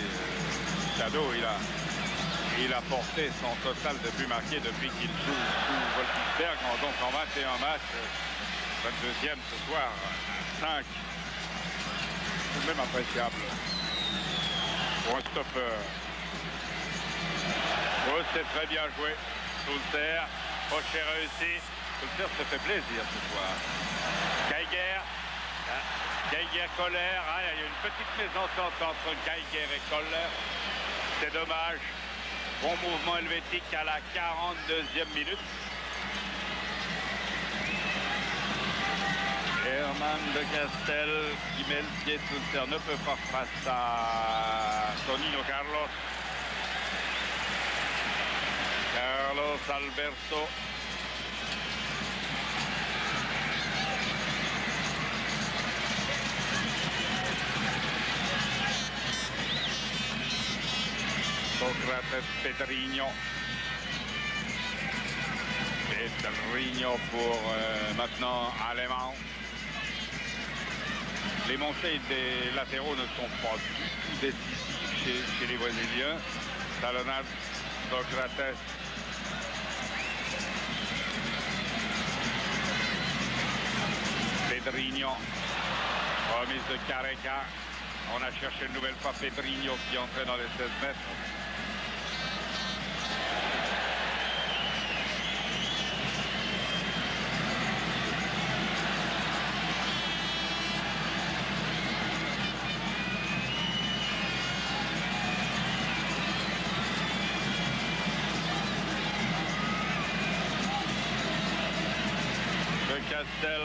Shadow, il a porté son total de buts marqués depuis qu'il joue sous Wolfsberg, donc en 21 matchs, 22e ce soir, 5. Tout de même appréciable pour un stopper. Oh, c'est très bien joué. Sulzer, crochet réussi. Sulzer se fait plaisir ce soir. Geiger. Geiger, Koller, il y a une petite mésentente entre Geiger et Koller. C'est dommage. Bon mouvement helvétique à la 42e minute. Herman De Castel qui met le pied de Sulzer ne peut pas face à Tonino Carlos. Carlos Alberto. Socrates Pedrinho. Pedrinho pour maintenant Allemand. Les montées des latéraux ne sont pas du tout décisives chez les Brésiliens. Talonade, Socrates. Pedrinho. Remise de Careca. On a cherché une nouvelle fois Pedrinho qui entrait dans les 16 mètres. Castel,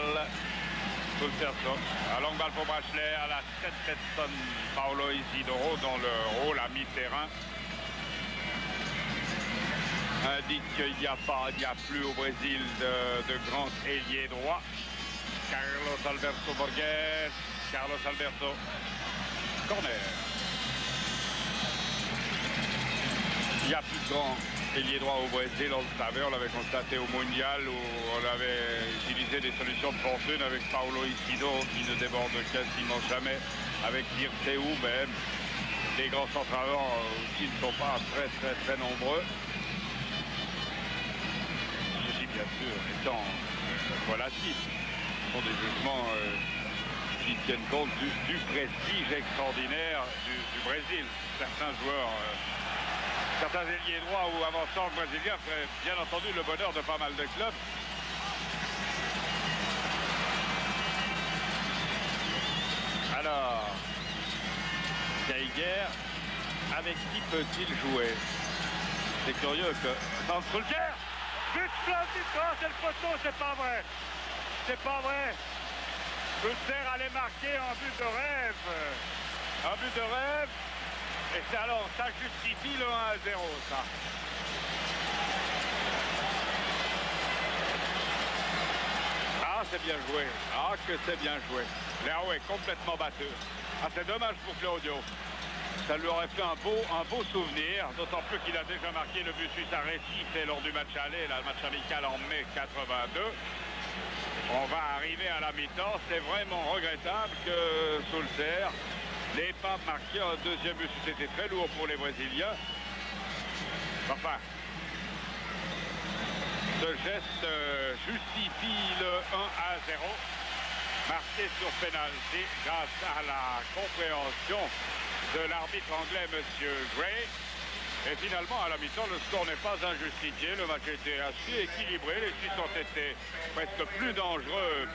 à longue balle pour Bachelet, à la tête personne Paulo Isidoro dans le rôle à mi-terrain. Indique qu'il n'y a plus au Brésil de grands ailiers droits. Carlos Alberto Borges, Carlos Alberto, corner. Il n'y a plus de grands ailier droit au Brésil, on le savait, on l'avait constaté au mondial où on avait utilisé des solutions de fortune avec Paulo Isidoro qui ne déborde quasiment jamais, avec Dirceu même. Les grands centralants qui ne sont pas très nombreux. Ceci bien sûr étant relatif. Ce sont des jugements qui tiennent compte du prestige extraordinaire du Brésil. Certains joueurs... Certains ailiers droits ou avançants brésiliens feraient bien entendu le bonheur de pas mal de clubs. Alors, Geiger, avec qui peut-il jouer? C'est curieux que... Solskjaer, but splendide, c'est le poteau, c'est pas vrai. C'est pas vrai. Solskjaer allait marquer un but de rêve. Un but de rêve. Et alors, ça justifie le 1-0, ça. Ah, c'est bien joué. Ah, que c'est bien joué. Léo est complètement battu. Ah, c'est dommage pour Claudio. Ça lui aurait fait un beau souvenir, d'autant plus qu'il a déjà marqué le but suisse à Recife lors du match aller, le match amical en mai 82. On va arriver à la mi-temps. C'est vraiment regrettable que Solskjaer n'ait pas marqué un deuxième but. C'était très lourd pour les Brésiliens. Enfin, ce geste justifie le 1-0. Marqué sur pénalty grâce à la compréhension de l'arbitre anglais, M. Gray. Et finalement, à la mi-temps, le score n'est pas injustifié. Le match était assez équilibré. Les Suisses ont été presque plus dangereux,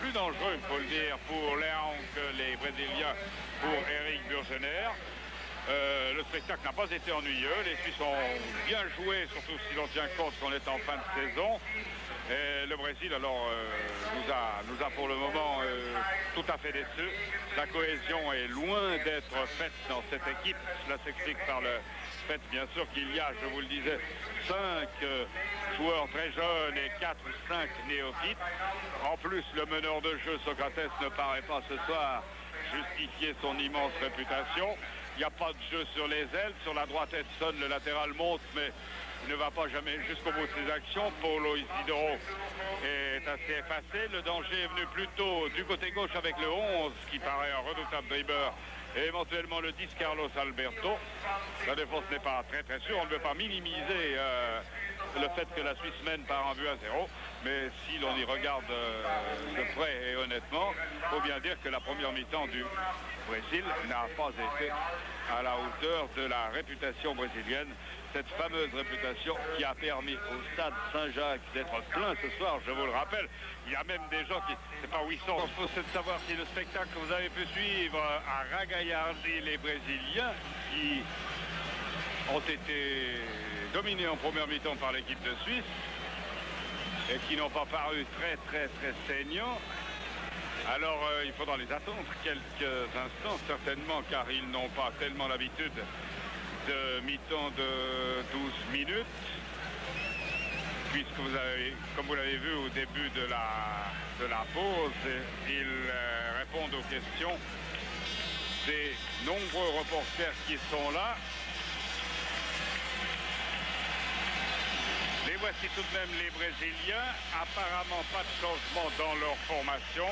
il faut le dire, pour Léon que les Brésiliens pour Eric Burgener. Le spectacle n'a pas été ennuyeux. Les Suisses ont bien joué, surtout si l'on tient compte qu'on est en fin de saison. Et le Brésil, alors, nous a pour le moment tout à fait déçus. La cohésion est loin d'être faite dans cette équipe. Cela s'explique par le fait, bien sûr, qu'il y a, je vous le disais, 5 joueurs très jeunes et 4 ou 5 néophytes. En plus, le meneur de jeu, Socrates, ne paraît pas ce soir justifier son immense réputation. Il n'y a pas de jeu sur les ailes. Sur la droite, Edson, le latéral, monte, mais il ne va pas jamais jusqu'au bout de ses actions. Paulo Isidoro est assez effacé. Le danger est venu plutôt du côté gauche avec le 11, qui paraît un redoutable dribbleur, et éventuellement le 10, Carlos Alberto. La défense n'est pas très sûre. On ne veut pas minimiser le fait que la Suisse mène par un but à 0. Mais si l'on y regarde de près et honnêtement, il faut bien dire que la première mi-temps du Brésil n'a pas été à la hauteur de la réputation brésilienne. Cette fameuse réputation qui a permis au stade Saint-Jacques d'être plein ce soir, je vous le rappelle. Il y a même des gens qui... C'est pas où ils sont. Il faut savoir si le spectacle que vous avez pu suivre a ragaillardi les Brésiliens qui ont été dominés en première mi-temps par l'équipe de Suisse et qui n'ont pas paru très saignants. Alors il faudra les attendre quelques instants certainement, car ils n'ont pas tellement l'habitude de mi-temps de 12 minutes. puisque comme vous l'avez vu au début de la pause, ils répondent aux questions des nombreux reporters qui sont là. Les voici tout de même les Brésiliens, apparemment pas de changement dans leur formation.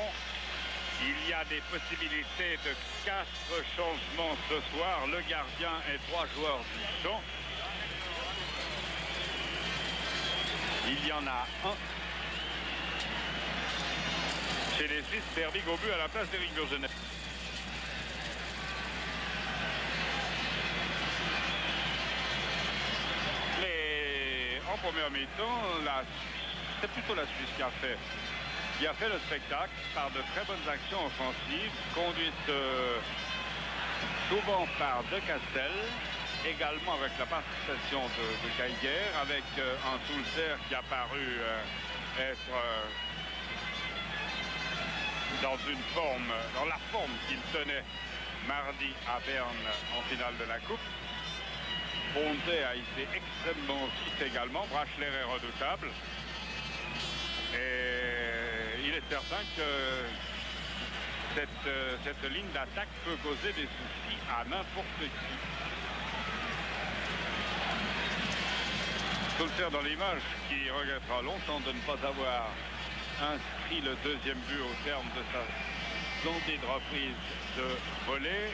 Il y a des possibilités de 4 changements ce soir, le gardien et 3 joueurs du champ. Il y en a un chez les Suisses, Bervig au but à la place d'Éric Burgenet. Mais en première mi-temps, c'est plutôt la Suisse qui a fait le spectacle par de très bonnes actions offensives, conduites souvent par De Castel, également avec la participation de Geiger, avec un Sulzer qui a paru être dans la forme qu'il tenait mardi à Berne en finale de la Coupe. Ponte a été extrêmement vite également, Brachler est redoutable. Et il est certain que cette ligne d'attaque peut causer des soucis à n'importe qui. Sulzer dans l'image qui regrettera longtemps de ne pas avoir inscrit le deuxième but au terme de sa splendide reprise de volée.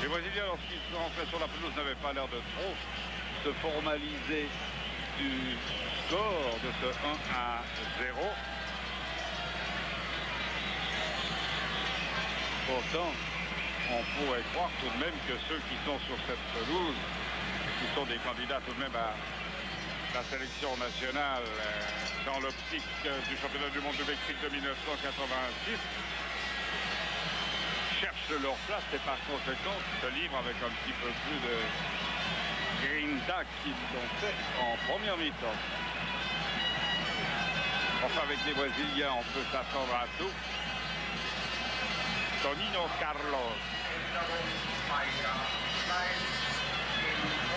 Les Brésiliens, lorsqu'ils sont rentrés sur la pelouse, n'avaient pas l'air de trop se formaliser du score de ce 1-0. Pourtant, on pourrait croire tout de même que ceux qui sont sur cette pelouse, qui sont des candidats tout de même à la sélection nationale dans l'optique du championnat du monde de Mexique de 1986, cherchent leur place et par conséquent se livrent avec un petit peu plus de grinta qu'ils l'ont fait en première mi-temps. Enfin, avec les Brésiliens, on peut s'attendre à tout. Tonino Carlos,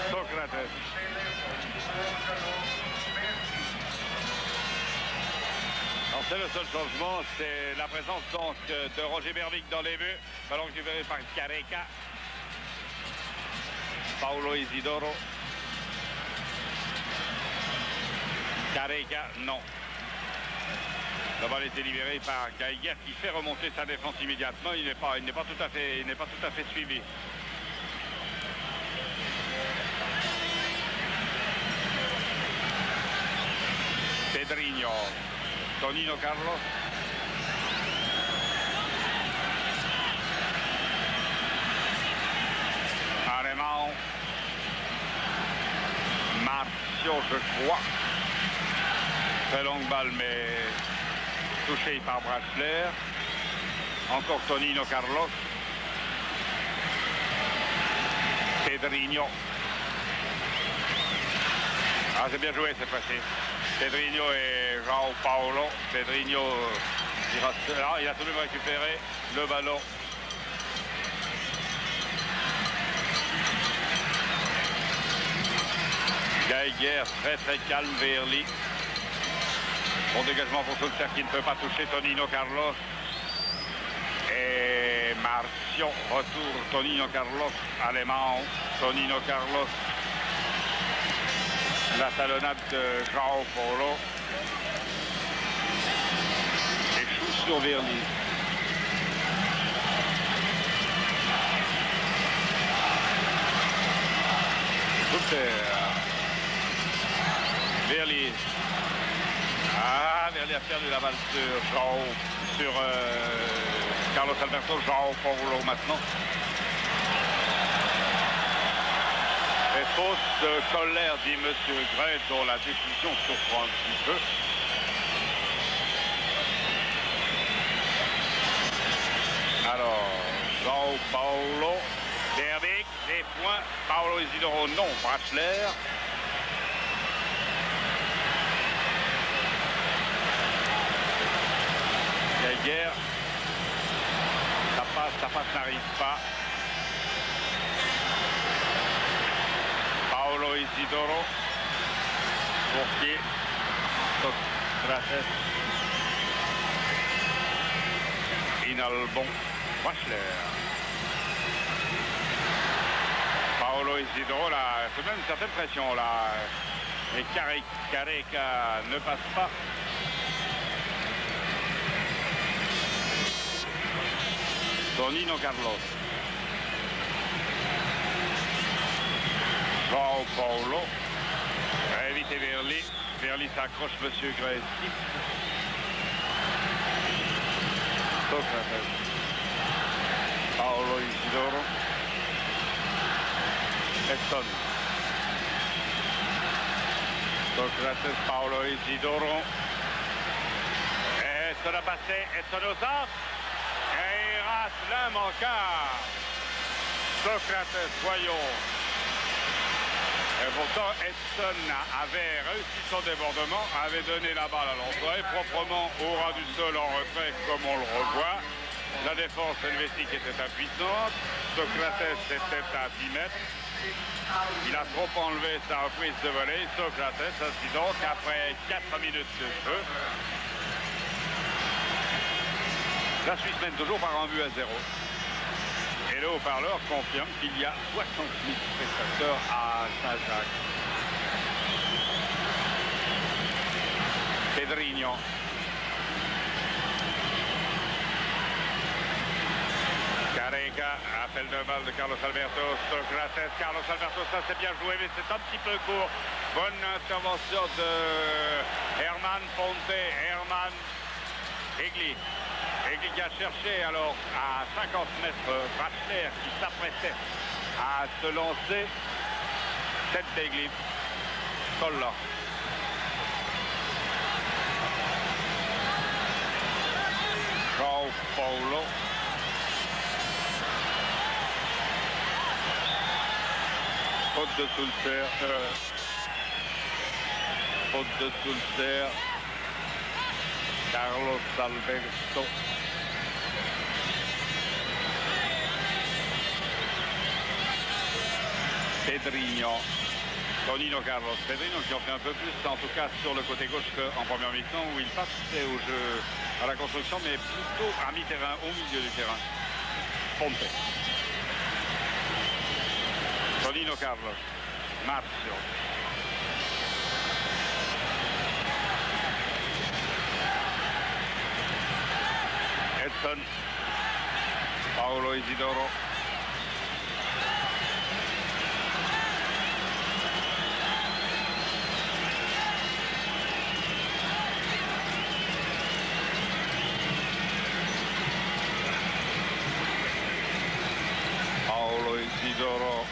Socrates, alors c'est le seul changement, c'est la présence donc de Roger Bervig dans les buts, ballon récupéré par Careca, Paulo Isidoro, Careca, non. La balle a été libérée par Geiger qui fait remonter sa défense immédiatement. Il n'est pas tout à fait suivi. Pedrinho, Tonino Carlos. Alemão. Marcio, je crois. Très longue balle, mais touché par Brachler. Encore Tonino Carlos. Pedrinho. Ah, c'est bien joué cette fois-ci. Pedrinho et João Paulo. Pedrinho, il a tout de même récupéré le ballon. Geiger, très calme vers lui. Bon dégagement pour Sulzer qui ne peut pas toucher Tonino Carlos. Et Marcio, retour Tonino Carlos, Alemão, Tonino Carlos. La talonnade de João Paulo. Échoue sur Verly. Sulzer. Verly. Ah, Verly a perdu la balle sur Carlos Alberto. João Paulo maintenant. Et faute de colère, dit M. Gray, dont la décision surprend un petit peu. Alors, João Paulo, Bervig, des points. Paulo Isidoro, non. Brachler. Geiger. Ça passe n'arrive pas. Paulo Isidoro. Boursier, Socrates, Inalbon, Wachler. Paolo Isidro, là, tout de même une certaine pression là. Et Careca ne passe pas. Tonino Carlos. João Paulo. Éviter Verly. Verly s'accroche, Monsieur Greci. Socrates. Paolo Isidoro. Edson. Socrates, Paolo Isidoro. Edson a passé. Edson au centre. Et il rate l'immanquable. Socrates, voyons. Et pourtant, Edson avait réussi son débordement, avait donné la balle à l'entrée, proprement au ras du sol en retrait, comme on le revoit. La défense helvétique était impuissante. Socrates était à 10 mètres. Il a trop enlevé sa reprise de volée. Socrates, ainsi donc, après 4 minutes de jeu. La Suisse mène toujours par un but à 0. Et le haut-parleur confirme qu'il y a 60 000 spectateurs à Saint-Jacques. Pedrinho. Careca, appel de balle de Carlos Alberto. Socrates, Carlos Alberto, ça c'est bien joué, mais c'est un petit peu court. Bonne intervention de Herman Ponte. Herman Egli. Egli qui a cherché alors à 50 mètres Wachler qui s'apprêtait à se lancer. Tête d'Egli. Colla. João Paulo. Faute de Sulzer. Faute de Sulzer. Carlos Alberto. Pedrinho. Tonino Carlos. Pedrinho qui en fait un peu plus, en tout cas sur le côté gauche qu'en première mi-temps où il participait au jeu à la construction, mais plutôt à mi-terrain, au milieu du terrain. Ponte. Tonino Carlos. Marzio. Edson. Paolo Isidoro. Paolo Isidoro.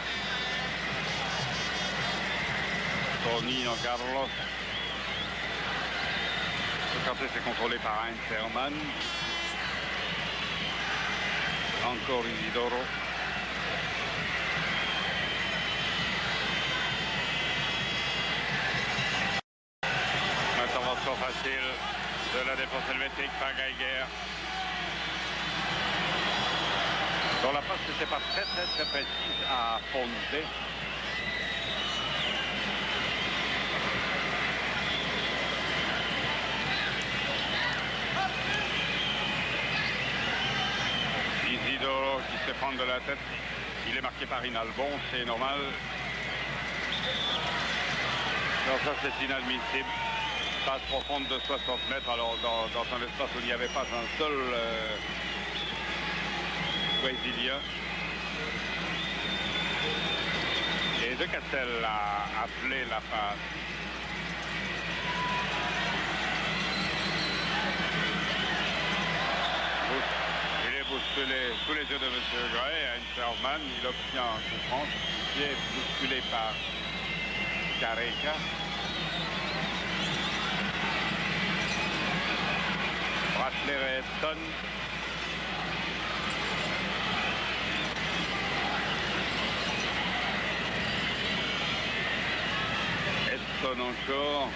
Tonino Carlos. Socrates est contrôlé par Heinz Hermann. Encore Isidoro. Intervention facile de la défense helvétique par Geiger. Dont la passe n'était pas très précise à Ponte. Isidoro qui se prend de la tête. Il est marqué par Inalbon, c'est normal. Alors ça c'est inadmissible. Passe profonde de 60 mètres, alors dans un espace où il n'y avait pas un seul Brésilien. Et De Castel a appelé la passe. Il est bousculé sous les yeux de M. Gray, Heinz Hermann. Il obtient un coup franc qui est bousculé par Careca. Wachler et Edson. Edson encore.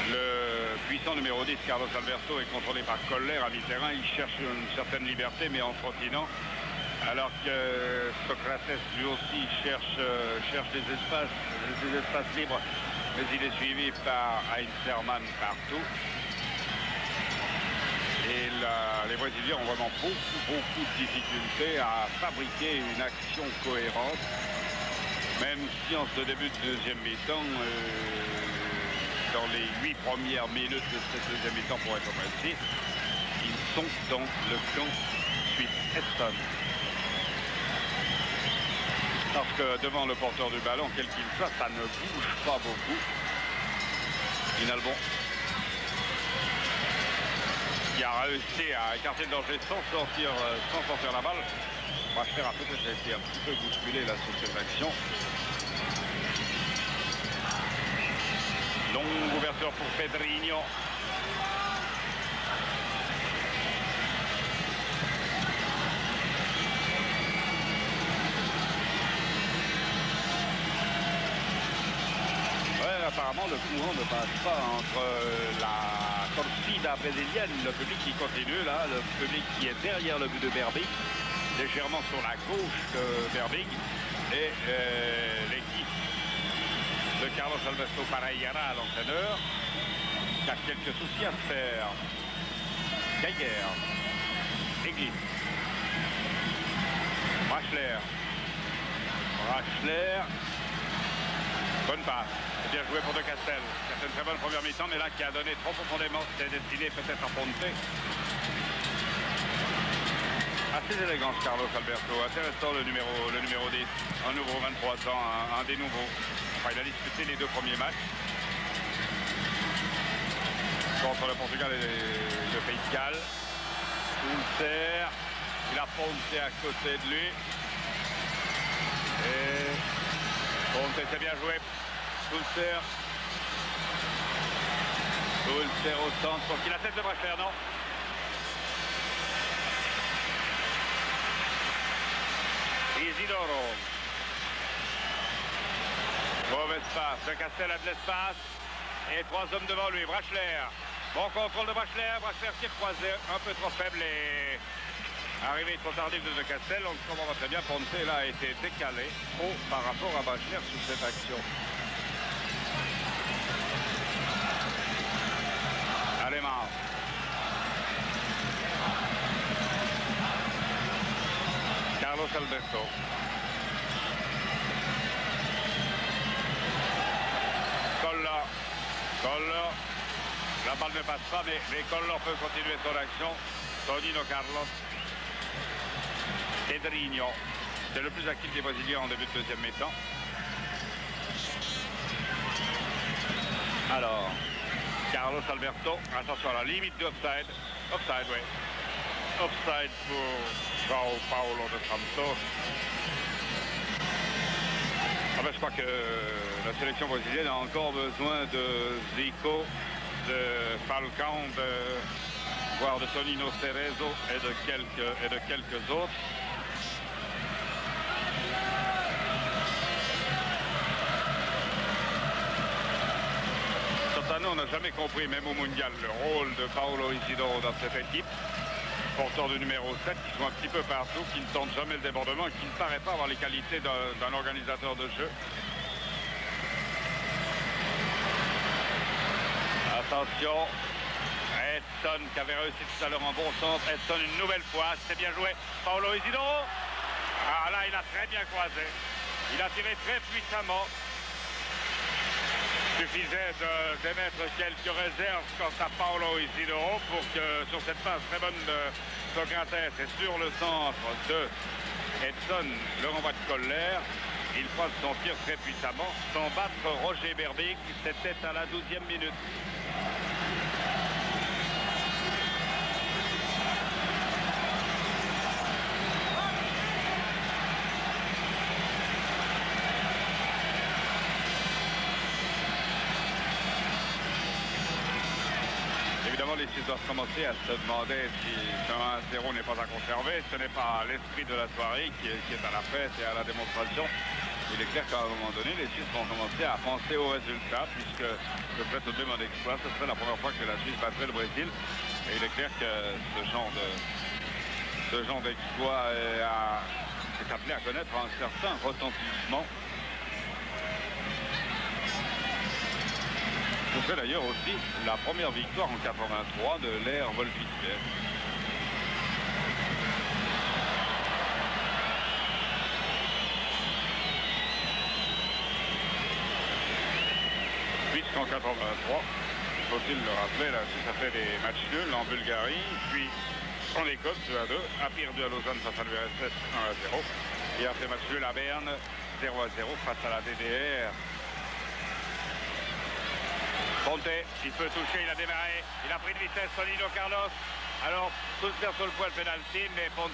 Le puissant numéro 10, Carlos Alberto, est contrôlé par Koller à mi-terrain. Il cherche une certaine liberté, mais en trottinant, Alors que Socrates lui aussi cherche des espaces libres, mais il est suivi par Heinzermann partout. Et les Brésiliens ont vraiment beaucoup de difficultés à fabriquer une action cohérente. Même si en ce début de deuxième mi-temps, dans les 8 premières minutes de cette deuxième mi-temps pour être précis, ils sont dans le camp suisse-Eston. Parce que devant le porteur du ballon, quel qu'il soit, ça ne bouge pas beaucoup. Finalement, qui a réussi à écarter le danger sans sortir la balle. Brachler a peut-être été un petit peu bousculé là sur cette action. Longue ouverture pour Pedrinho. Apparemment, le courant ne passe pas entre la torcida brésilienne, le public qui continue, là, le public qui est derrière le but de Berbig, légèrement sur la gauche de Berbig, et l'équipe de Carlos Alberto Parreira, l'entraîneur, qui a quelques soucis à se faire. Geiger, Église, Brachler, bonne passe. C'est bien joué pour De Castel. C'est une très bonne première mi-temps, mais là qui a donné trop profondément. C'était destiné peut-être à Ponte. Assez élégant Carlos Alberto. Intéressant le numéro 10. Un nouveau 23 ans, un des nouveaux. Enfin, il a disputé les 2 premiers matchs. Contre le Portugal et le Pays de Galles. Ulcer. Il a Ponte à côté de lui. Et Ponte, c'est bien joué. Ulcer au centre, pour qu'il a tête de Brachler, non? Isidoro. Mauvais espace. De Castel a de l'espace. Et 3 hommes devant lui. Brachler. Bon contrôle de Brachler. Brachler qui est croisé, un peu trop faible et arrivé trop tardif de Castel. On comprend très bien. Ponte là a été décalé trop par rapport à Brachler sur cette action. Alemão. Carlos Alberto. Collor. La balle ne passe pas, mais Collor peut continuer son action. Tonino Carlos. Pedrinho. C'est le plus actif des Brésiliens en début de deuxième mi-temps. Alors, Carlos Alberto, attention à la limite de offside. Offside, oui. Offside pour João Paulo de Santos. Ah ben, je crois que la sélection brésilienne a encore besoin de Zico, de Falcão, voire de Tonino Cerezo et de quelques autres. On n'a jamais compris, même au mondial, le rôle de Paulo Isidoro dans cette équipe. Porteur du numéro 7, qui joue un petit peu partout, qui ne tente jamais le débordement et qui ne paraît pas avoir les qualités d'un organisateur de jeu. Attention, Edson qui avait réussi tout à l'heure en bon centre. Edson une nouvelle fois, c'est bien joué. Paulo Isidoro. Ah là, il a très bien croisé. Il a tiré très puissamment. Il suffisait d'émettre quelques réserves quant à Paulo Isidoro pour que sur cette passe très bonne de Socrates et sur le centre de Edson, le renvoi de Koller, il frappe son tir très puissamment sans battre Roger Berbig. C'était à la 12e minute. Évidemment, les Suisses doivent commencer à se demander si un 1-0 n'est pas à conserver. Ce n'est pas l'esprit de la soirée qui est à la fête et à la démonstration. Il est clair qu'à un moment donné, les Suisses vont commencer à penser au résultat, puisque ce serait tout de même un exploit. Ce serait la première fois que la Suisse battrait le Brésil. Et il est clair que ce genre Ce genre d'exploit est appelé à connaître un certain retentissement. Ce serait d'ailleurs aussi la première victoire en 83 de l'ère Volkswagen. Puisqu'en 83, faut-il le rappeler, la Suisse a fait des matchs nuls en Bulgarie, puis en Écosse 2-2, a perdu à Lausanne face à l'URSS 1-0, et a fait match nul à Berne 0-0 face à la DDR. Ponte, il peut toucher, il a démarré, il a pris de vitesse Solino Carlos. Alors, Sulzer sur le point de pénalty, mais Ponte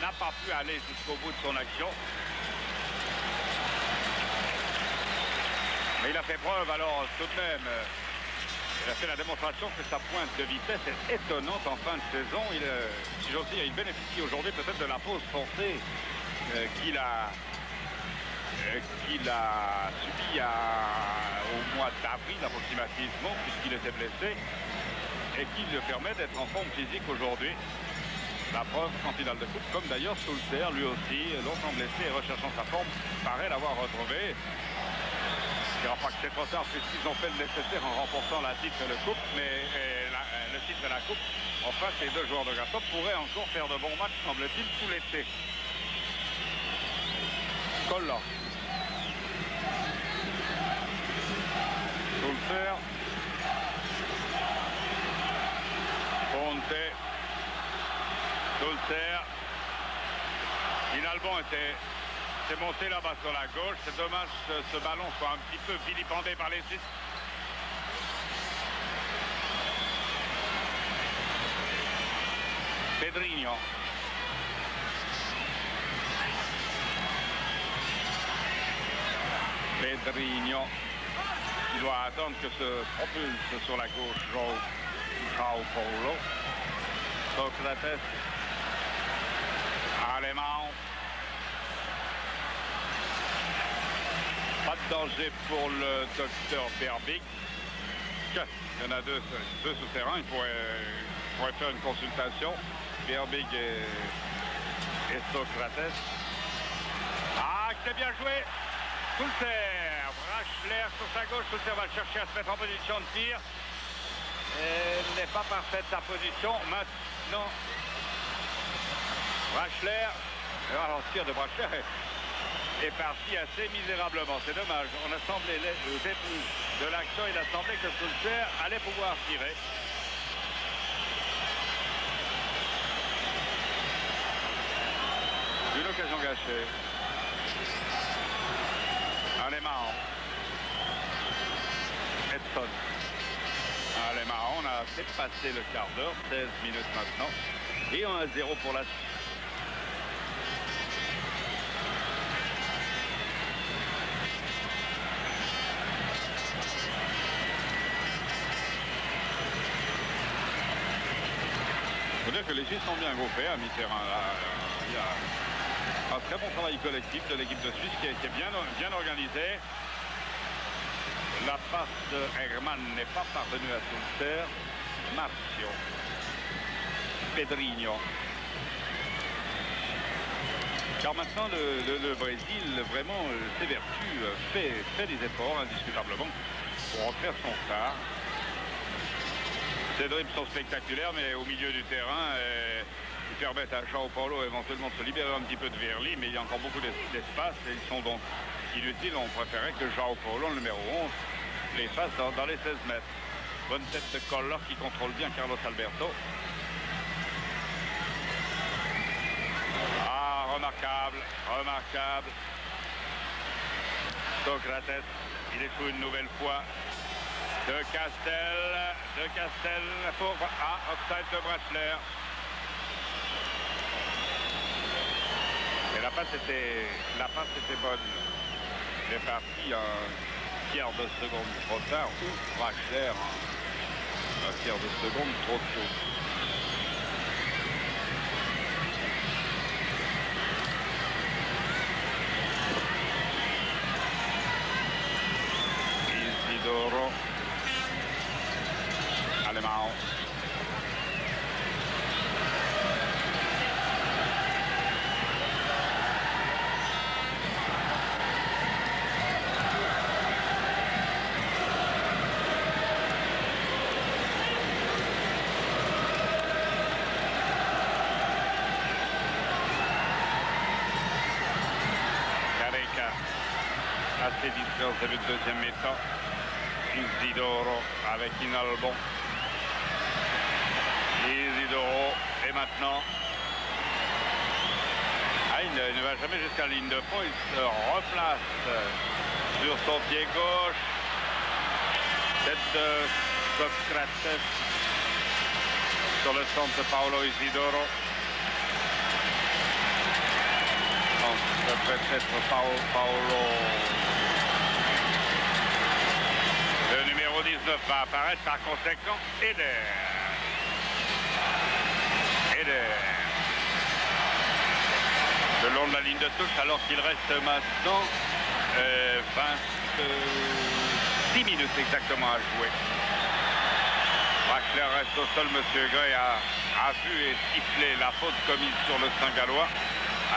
n'a pas pu aller jusqu'au bout de son action. Mais il a fait preuve, alors, tout de même. Il a fait la démonstration que sa pointe de vitesse est étonnante en fin de saison. Si j'ose dire, il bénéficie aujourd'hui peut-être de la pause forcée qu'il a subi au mois d'avril approximativement, puisqu'il était blessé, et qui lui permet d'être en forme physique aujourd'hui. La preuve en finale de coupe, comme d'ailleurs Sulzer, lui aussi, longtemps blessé et recherchant sa forme, paraît l'avoir retrouvé. Je ne dirais pas que c'est trop tard puisqu'ils ont fait le nécessaire en remportant la titre et le coupe, mais le titre et la coupe. Enfin, ces deux joueurs de Grasshoppe pourraient encore faire de bons matchs, semble-t-il, tout l'été. Koller. Sulzer. Ponte. Sulzer. Finalement, c'est monté là-bas sur la gauche. C'est dommage que ce ballon soit un petit peu vilipendé par les Suisses. Pedrinho. Pedrinho. Il doit attendre que se propulse sur la gauche João Paulo. Socrates. Allemand. Pas de danger pour le docteur Berbig. Il y en a deux souterrains. Il pourrait faire une consultation. Berbig et Socrates. Ah, c'est bien joué. Sulzer. Brachler sur sa gauche. Sulzer va chercher à se mettre en position de tir. Elle n'est pas parfaite sa position. Maintenant, Brachler. Alors, le tir de Brachler est parti assez misérablement. C'est dommage. On a semblé, au début de l'action, il a semblé que Sulzer allait pouvoir tirer. Une occasion gâchée. Allemand. Edson. Allemand, on a dépassé le quart d'heure, 16 minutes maintenant. Et 1-0 pour la Suisse. Il faut dire que les Suisses sont bien groupés à mi-terrain. Il y a un très bon travail collectif de l'équipe de Suisse qui a été bien organisé. La passe de Hermann n'est pas parvenue à Sulzer. Marcio. Pedrinho. Car maintenant le Brésil vraiment s'évertue, fait des efforts indiscutablement pour en faire son phare. Ces dribbles sont spectaculaires, mais au milieu du terrain, ils permettent à João Paulo éventuellement de se libérer un petit peu de Verli, mais il y a encore beaucoup d'espace et ils sont donc inutiles. On préférait que João Paulo, le numéro 11, les fasse dans les 16 mètres. Bonne tête de Koller qui contrôle bien Carlos Alberto. Ah, remarquable, remarquable. Socrates, il échoue une nouvelle fois. De Castel pour offside de Brachler. Et la passe était bonne. Il est parti un tiers de seconde trop tard, ou Brachler un tiers de seconde trop tôt. Isidoro. Allemand. assez discret au début de deuxième mi-temps. Isidoro avec Inalbon. Isidoro et maintenant il ne va jamais jusqu'à la ligne de fond, il se replace sur son pied gauche. Tête de Socrates sur le centre de Paolo Isidoro. Ça peut être Paolo. Le numéro 19 va apparaître, par conséquent Eder. Le long de la ligne de touche, alors qu'il reste maintenant 26 minutes exactement à jouer. Brachler reste au sol, monsieur Gray a vu et sifflé la faute commise sur le Saint-Gallois.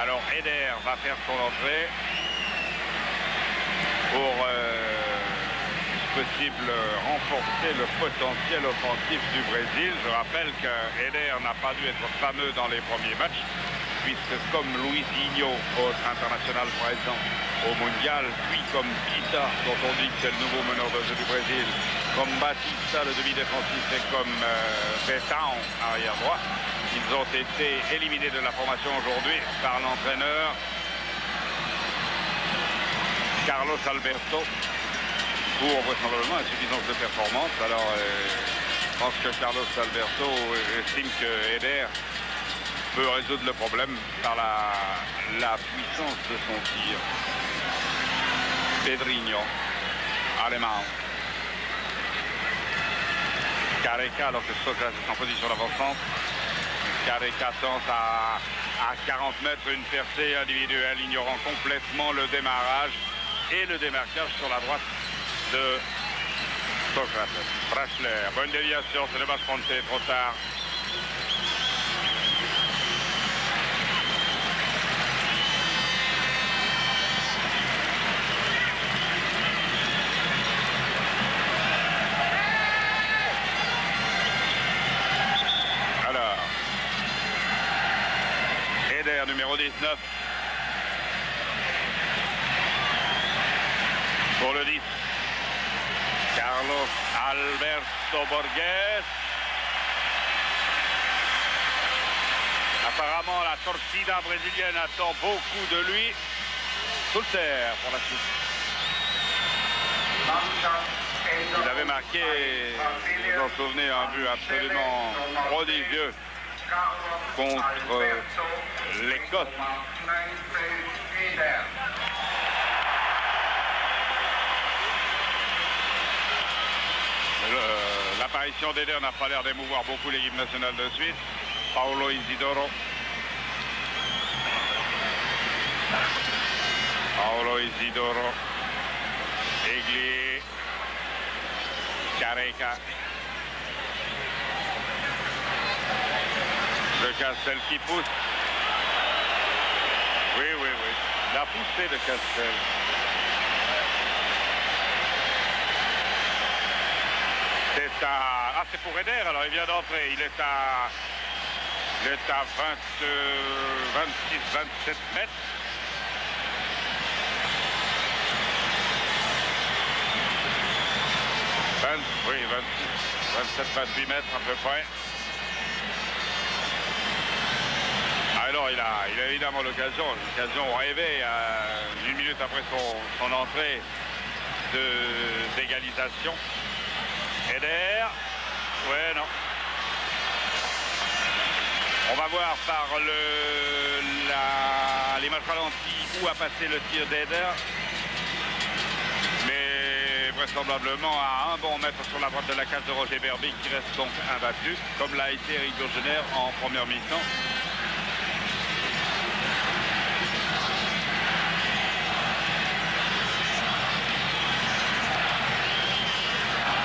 Alors Eder va faire son entrée pour possible renforcer le potentiel offensif du Brésil. Je rappelle qu'Eder n'a pas dû être fameux dans les premiers matchs, puisque comme Luizinho, autre international présent au mondial, puis comme Pita, dont on dit que c'est le nouveau meneur de jeu du Brésil, comme Batista, le demi-défensif, et comme Betão, arrière droit, ils ont été éliminés de la formation aujourd'hui par l'entraîneur Carlos Alberto pour vraisemblablement insuffisance de performance. Alors je pense que Carlos Alberto estime que Eder peut résoudre le problème par la puissance de son tir. Pedrinho, Alemão, Careca, alors que Socrates est en position d'avant-centre. Careca tente à 40 mètres une percée individuelle, ignorant complètement le démarrage et le démarquage sur la droite de Socrates. Brachler, bonne déviation, c'est le match fronté, trop tard. Alors, Eder, numéro 19. Pour le 10. Carlos Alberto Borges. Apparemment, la torcida brésilienne attend beaucoup de lui. Soulter pour la suite. Il avait marqué, vous vous en souvenez, un but absolument prodigieux contre l'Écosse. L'apparition d'Eder n'a pas l'air d'émouvoir beaucoup l'équipe nationale de suite. Paolo Isidoro. Paolo Isidoro. Egli. Careca. De Castel qui pousse. Oui. La poussée de Castel. C'est pour Eder, alors il vient d'entrer, il est à 26-27 mètres. Oui, 27-28 mètres à peu près. Alors il a évidemment l'occasion rêvée une minute après son entrée d'égalisation. Eder, ouais, non. On va voir par l'image ralentie où a passé le tir d'Eder. Mais vraisemblablement à un bon mètre sur la droite de la case de Roger Berbic, qui reste donc imbattu, comme l'a été Eric Dogener en première mi-temps.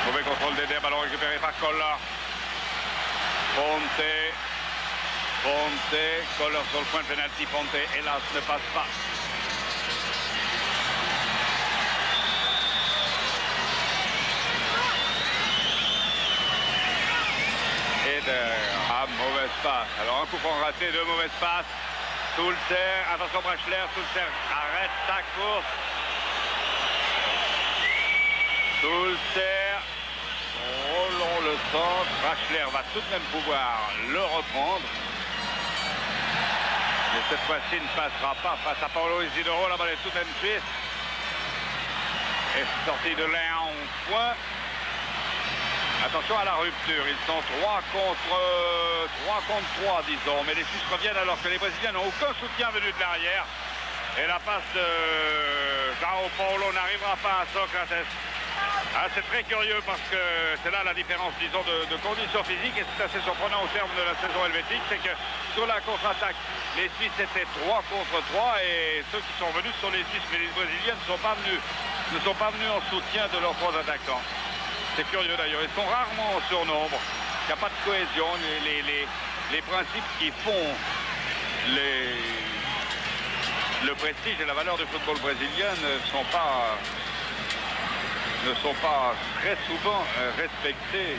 Mauvais contrôle d'Eder, ballon récupéré par Koller. Ponte, Koller sur le point de pénalty. Ponte, hélas, ne passe pas. Eder, mauvaise passe. Alors un coup franc raté, deux mauvaises passes. Soulter, attention Brachler, Soulter arrête sa course. Sulter. Roland le centre. Rachler va tout de même pouvoir le reprendre. Mais cette fois-ci ne passera pas face à Paolo Isidoro. La balle est tout de même suisse. Et sortie de là en point. Attention à la rupture. Ils sont 3 contre 3, disons. Mais les Suisses reviennent alors que les Brésiliens n'ont aucun soutien venu de l'arrière. Et la passe de João Paulo n'arrivera pas à Socrates. Ah, c'est très curieux parce que c'est là la différence, disons, de conditions physiques. Et c'est assez surprenant au terme de la saison helvétique. C'est que sur la contre-attaque, les Suisses étaient 3 contre 3. Et ceux qui sont venus sont les Suisses. Mais les Brésiliens ne sont pas venus en soutien de leurs 3 attaquants. C'est curieux d'ailleurs. Ils sont rarement en surnombre. Il n'y a pas de cohésion. Les principes qui font le prestige et la valeur du football brésilien ne sont pas très souvent respectés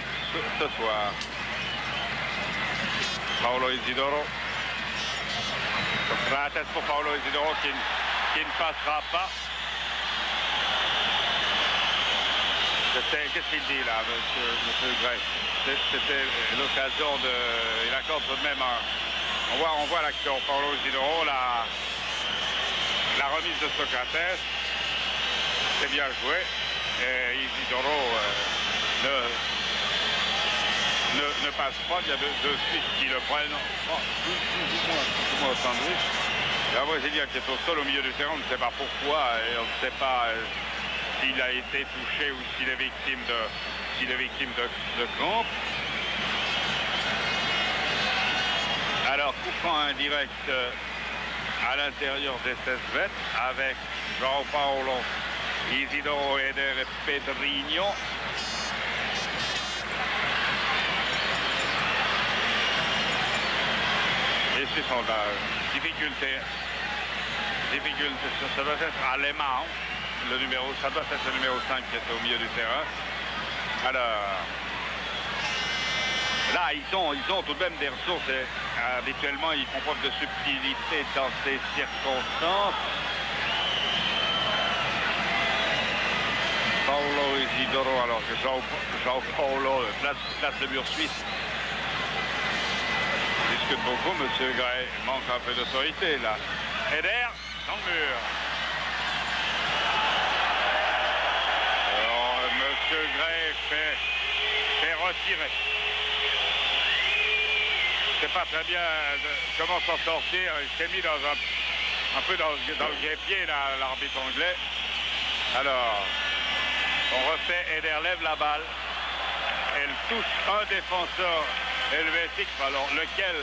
ce soir. Paolo Isidoro. Socrates pour Paolo Isidoro qui ne passera pas. Qu'est-ce qu'il dit là, monsieur Gray? C'était l'occasion de... Il accorde tout de même on voit l'action. Paolo Isidoro, la remise de Socrates. C'est bien joué. Et Isidoro ne passe pas. Il y a deux Suisses qui le prennent. Plus ou moins au sandwich. La Brésilien qui est au sol au milieu du terrain, on ne sait pas pourquoi. Et on ne sait pas... s'il a été touché ou s'il est victime de crampes. Alors, coup franc indirect à l'intérieur des 16 mètres avec João Paulo, Isidoro, Eder et Pedrinho. Et c'est son difficulté. Ça doit être Alemão. Ça doit être le numéro 5 qui est au milieu du terrain. Alors, là, ils ont tout de même des ressources. Et, habituellement, ils font preuve de subtilité dans ces circonstances. Paolo Isidoro, alors que João Paulo place le mur suisse. Discute beaucoup, monsieur Gray manque un peu d'autorité, là. Eder, dans le mur. Monsieur Gray fait retirer. Je ne sais pas très bien comment s'en sortir. Il s'est mis un peu dans le guêpier, l'arbitre anglais. Alors, on refait, Eder lève la balle. Elle touche un défenseur helvétique. Alors, lequel?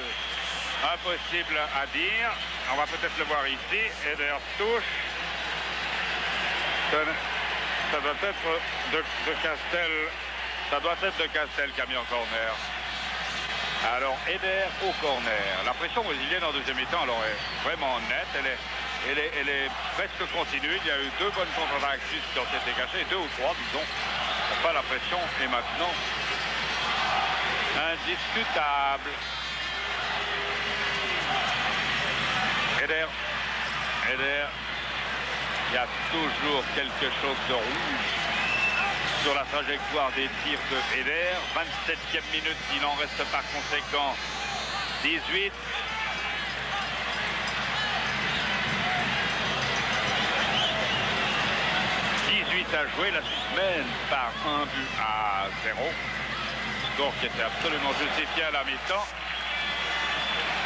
Impossible à dire. On va peut-être le voir ici. Eder touche. Ça doit être de Castel. Ça doit être de Castel qui a mis en corner. Alors, Eder au corner. La pression brésilienne en deuxième mi-temps, alors, est vraiment nette. Elle est presque continue. Il y a eu 2 bonnes contre-attaques qui ont été cachées, 2 ou 3, disons. Enfin, la pression est maintenant indiscutable. Eder. Il y a toujours quelque chose de rouge sur la trajectoire des tirs de Eder. 27e minute, il n'en reste par conséquent 18. À jouer, la Suisse mène par 1 but à 0. Score qui était absolument justifié à la mi-temps.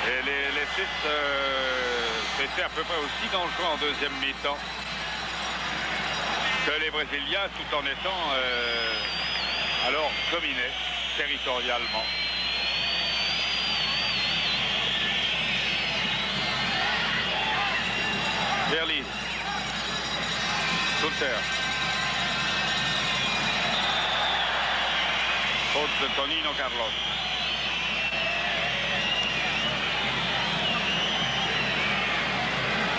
Et les Suisses étaient à peu près aussi dangereux en deuxième mi-temps que les Brésiliens, tout en étant alors dominés territorialement. Berlis. Sulter. Faute de Tonino Carlos.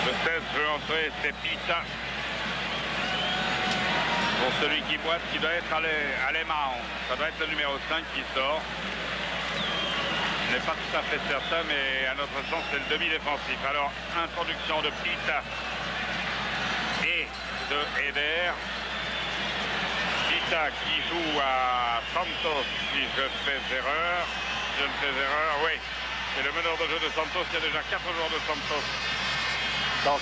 Le 16 veut entrer, c'est Pita. Pour celui qui boite, qui doit être Alemão. Ça doit être le numéro 5 qui sort. Je n'ai pas tout à fait certain, mais à notre sens, c'est le demi-défensif. Alors, introduction de Pita et de Eder. Pita qui joue à Santos, si je fais erreur. Je ne fais erreur, oui. C'est le meneur de jeu de Santos. Il y a déjà 4 joueurs de Santos dans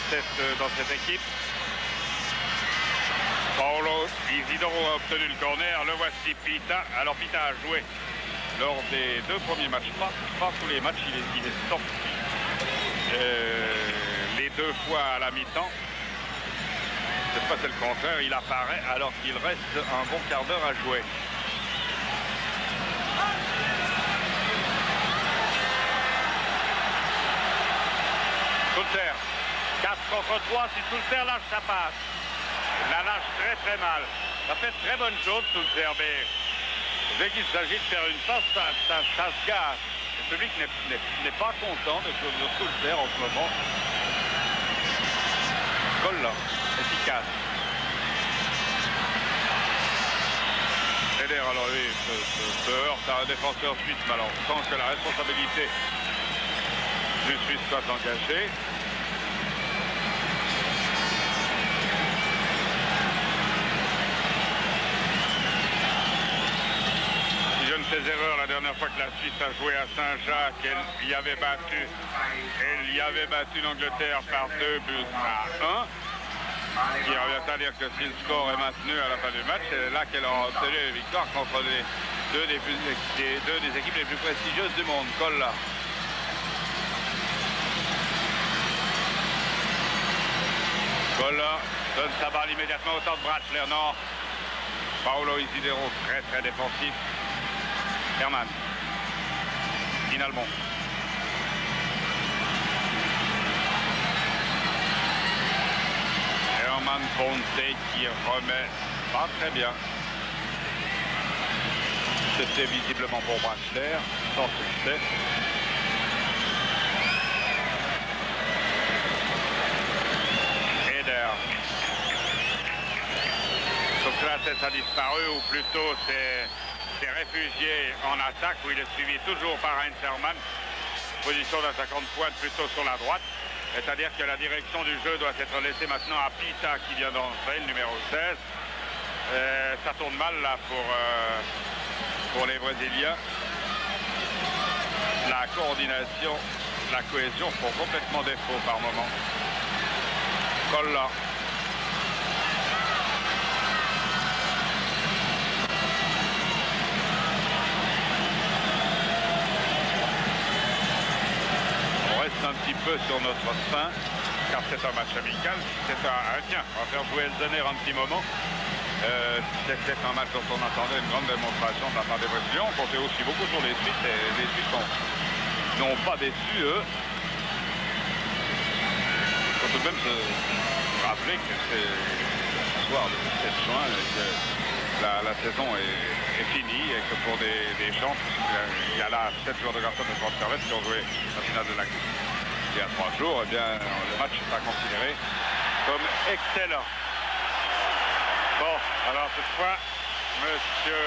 cette équipe. Paulo Isidoro a obtenu le corner. Le voici Pita. Alors Pita a joué lors des 2 premiers matchs. Pas tous les matchs, il est sorti. Les 2 fois à la mi-temps. Cette fois c'est le contraire, il apparaît alors qu'il reste un bon quart d'heure à jouer. Soulter, 4 contre 3, si Soulter lâche ça passe. Il la lâche très mal. Ça fait de très bonne chose Soulter, mais dès qu'il s'agit de faire une passe, ça se gâche. Le public n'est pas content de Soulter en ce moment. Colla, efficace. Eder, alors lui, se heurte à un défenseur suisse, mais alors sans que la responsabilité du Suisse soit engagée. Si je ne fais erreur, la dernière fois que la Suisse a joué à Saint-Jacques, elle y avait battu l'Angleterre par 2 buts à 1. Qui revient à dire que si le score est maintenu à la fin du match, c'est là qu'elle a obtenu les victoires contre les deux des équipes les plus prestigieuses du monde. Colla. Colla donne sa balle immédiatement au temps de Brattler. Non. Paulo Isidoro, très défensif. Herman. Inalbon. Herman Ponte qui remet pas très bien. C'était visiblement pour Brattler, sans succès. Eder. Socrates a disparu, ou plutôt s'est réfugié en attaque, où il est suivi toujours par Heinz Hermann. Position d'attaquant de pointe plutôt sur la droite. C'est-à-dire que la direction du jeu doit être laissée maintenant à Pita qui vient d'entrer, le numéro 16. Ça tourne mal là pour les Brésiliens. La coordination, la cohésion font complètement défaut par moment. Colla. Un petit peu sur notre fin, car c'est un match amical. Tiens, on va faire jouer Elzener un petit moment. C'était un match dont on attendait une grande démonstration de la part des Brésiliens. On comptait aussi beaucoup sur les Suisses, et les Suisses n'ont pas déçu, eux. Il faut tout de même se rappeler que c'est le soir du 17 juin et que la saison est finie, et que pour des champs, il y a là 7 joueurs de garçons de France Servette qui ont joué la finale de la Coupe il y a 3 jours. Eh bien, le match sera considéré comme excellent. Bon, alors cette fois, Monsieur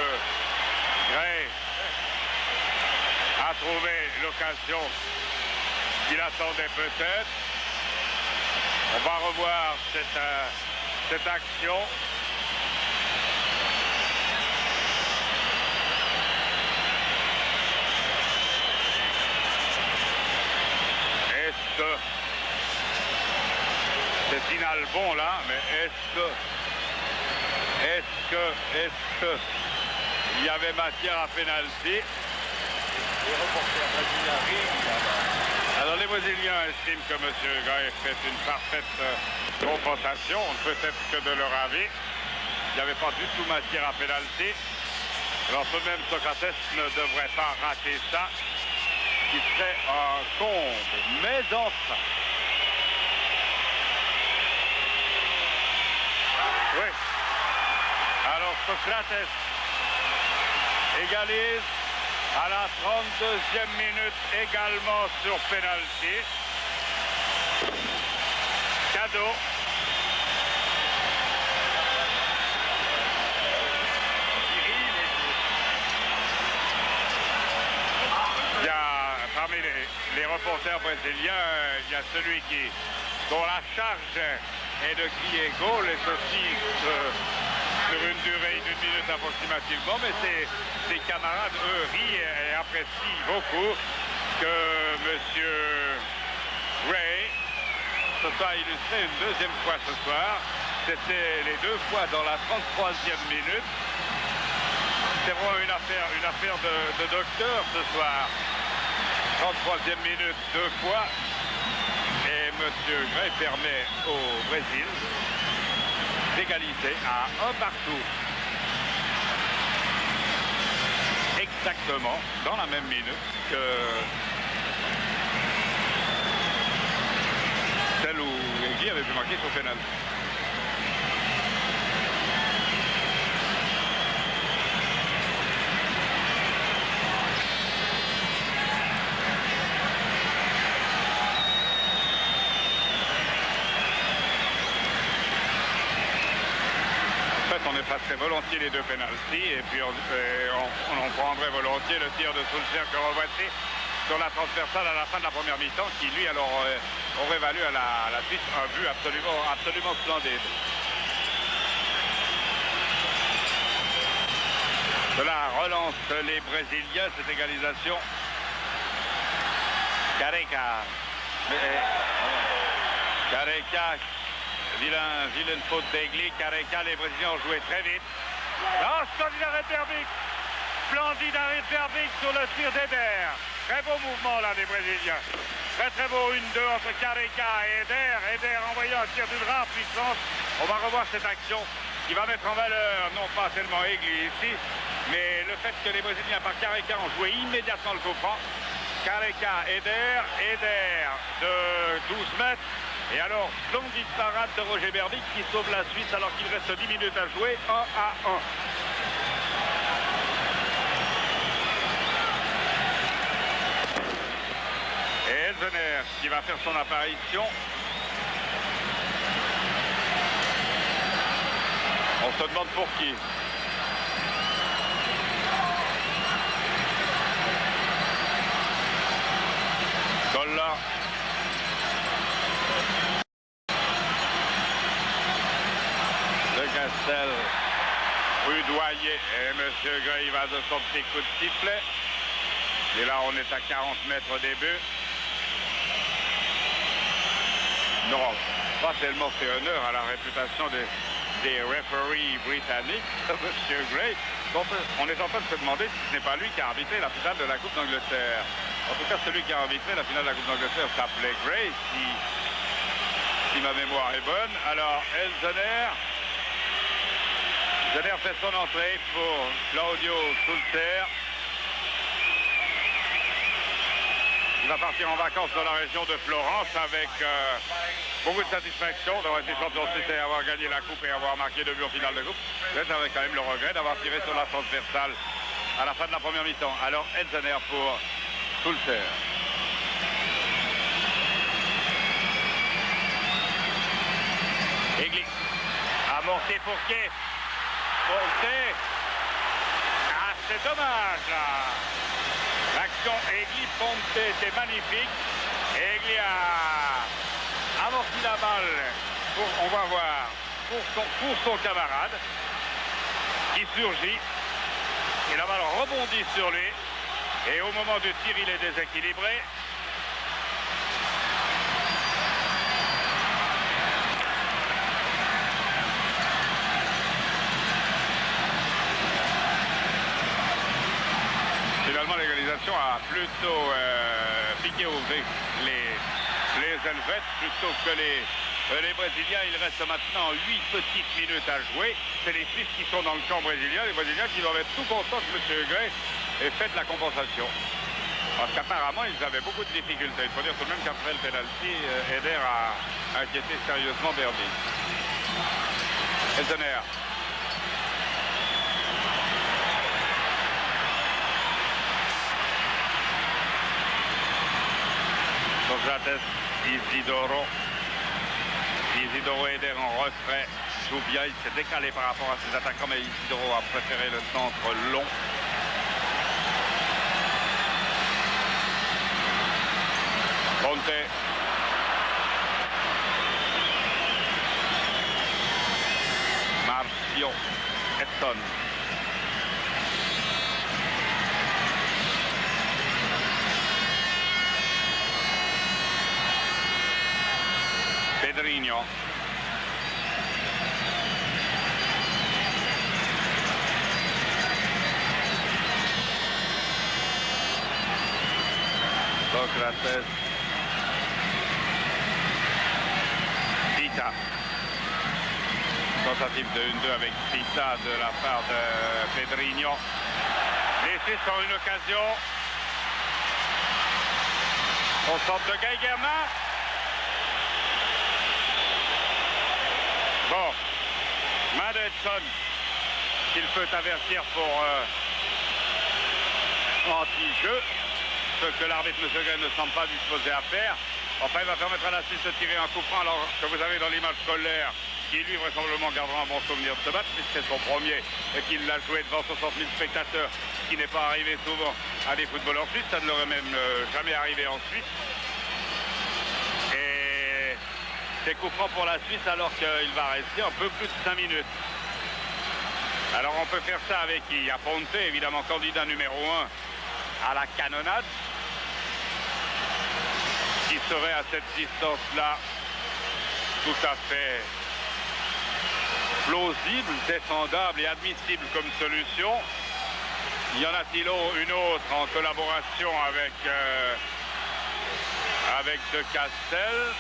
Gray a trouvé l'occasion qu'il attendait peut-être. On va revoir cette action. C'est Inalbon là, mais est-ce que il y avait matière à pénalty? Les reporters brésiliens rient. Alors les Brésiliens estiment que M. Gray fait une parfaite compensation. On ne peut être que de leur avis. Il n'y avait pas du tout matière à pénalty. Alors tout de même, Socrates ne devrait pas rater ça, qui serait un comble, mais enfin. Oui. Alors Socrates égalise à la 32e minute également sur pénalty. Cadeau. Il y a parmi les reporters brésiliens, il y a celui dont la charge est de crier goal, et ceci sur une durée d'une minute approximativement, mais ses camarades, eux, rient et apprécient beaucoup que M. Gray se soit illustré une deuxième fois ce soir. C'était les deux fois dans la 33e minute. C'est vraiment une affaire de docteur ce soir. 33e minute, deux fois. Et M. Gray permet au Brésil d'égaliser à un partout. Exactement dans la même minute que celle où Egli avait pu marquer son pénalty. On effacerait volontiers les deux pénaltys et puis on prendrait volontiers le tir de Soulser que revoici sur la transversale à la fin de la première mi-temps qui lui alors aurait valu à la Suisse un but absolument splendide. Cela relance les Brésiliens, cette égalisation. Careca. Vilaine faute d'Egli. Careca, les Brésiliens ont joué très vite. Oh, splendide arrêt d'Herbig. Splendide arrêt d'Herbig sur le tir d'Eder. Très beau mouvement là des Brésiliens. Très beau 1-2 entre Careca et Eder. Eder envoyant un tir d'une rare puissance. On va revoir cette action qui va mettre en valeur, non pas tellement Egli ici, mais le fait que les Brésiliens par Careca ont joué immédiatement le coup franc. Careca, Eder de 12 mètres. Et alors, splendide parade de Roger Berbic qui sauve la Suisse alors qu'il reste 10 minutes à jouer, 1-1. Et Elsener qui va faire son apparition. On se demande pour qui. Golla. Castel, rudoyé, et M. Gray va de son petit coup de sifflet. Et là, on est à 40 mètres des buts. Non, pas tellement fait honneur à la réputation des referees britanniques, M. Gray. Donc, on est en train de se demander si ce n'est pas lui qui a arbitré la finale de la Coupe d'Angleterre. En tout cas, celui qui a arbitré la finale de la Coupe d'Angleterre s'appelait Gray, si ma mémoire est bonne. Alors, Elsener fait son entrée pour Claudio Sulzer. Il va partir en vacances dans la région de Florence avec beaucoup de satisfaction d'avoir été champion suisse et avoir gagné la coupe et avoir marqué 2 buts en finale de coupe. Peut-être avec quand même le regret d'avoir tiré sur la transversale à la fin de la première mi-temps. Alors Elsener pour Sulzer. Egli. Amorti pour qui? Ah, c'est dommage là. L'action Egli-Ponte était magnifique. Egli a amorti la balle on va voir pour son camarade qui surgit. Et la balle rebondit sur lui. Et au moment du tir, il est déséquilibré. Finalement, l'égalisation a plutôt piqué au gré les Helvètes plutôt que les Brésiliens. Il reste maintenant 8 petites minutes à jouer. C'est les Suisses qui sont dans le camp brésilien. Les Brésiliens qui doivent être tout contents que M. Gray ait fait de la compensation. Parce qu'apparemment, ils avaient beaucoup de difficultés. Il faut dire tout de même qu'après le pénalty, Eder a inquiété sérieusement Berbic. Elsener. Socrates, Isidoro Eder en retrait, joue bien, il s'est décalé par rapport à ses attaquants, mais Isidoro a préféré le centre long. Ponte. Marcio. Madedson. Pedrinho. Socrates. Pita. Tentative de 1-2 avec Pita de la part de Pedrinho. Les Suisses ont une occasion. Au centre de Geigerman. Bon. Madedson, qu'il peut avertir pour anti-jeu. Ce que l'arbitre M. Gray ne semble pas disposé à faire. Enfin, il va permettre à la Suisse de tirer un coup franc, alors que vous avez dans l'image scolaire, qui lui vraisemblablement gardera un bon souvenir de ce match, puisque c'est son premier et qu'il l'a joué devant 60 000 spectateurs, ce qui n'est pas arrivé souvent à des footballeurs suisses. Ça ne leur est même jamais arrivé en Suisse. Et c'est coup franc pour la Suisse alors qu'il va rester un peu plus de 5 minutes. Alors on peut faire ça avec qui? Aponte, évidemment candidat numéro 1 à la canonnade, qui serait à cette distance-là tout à fait plausible, défendable et admissible comme solution. Y en a-t-il une autre en collaboration avec De Castel?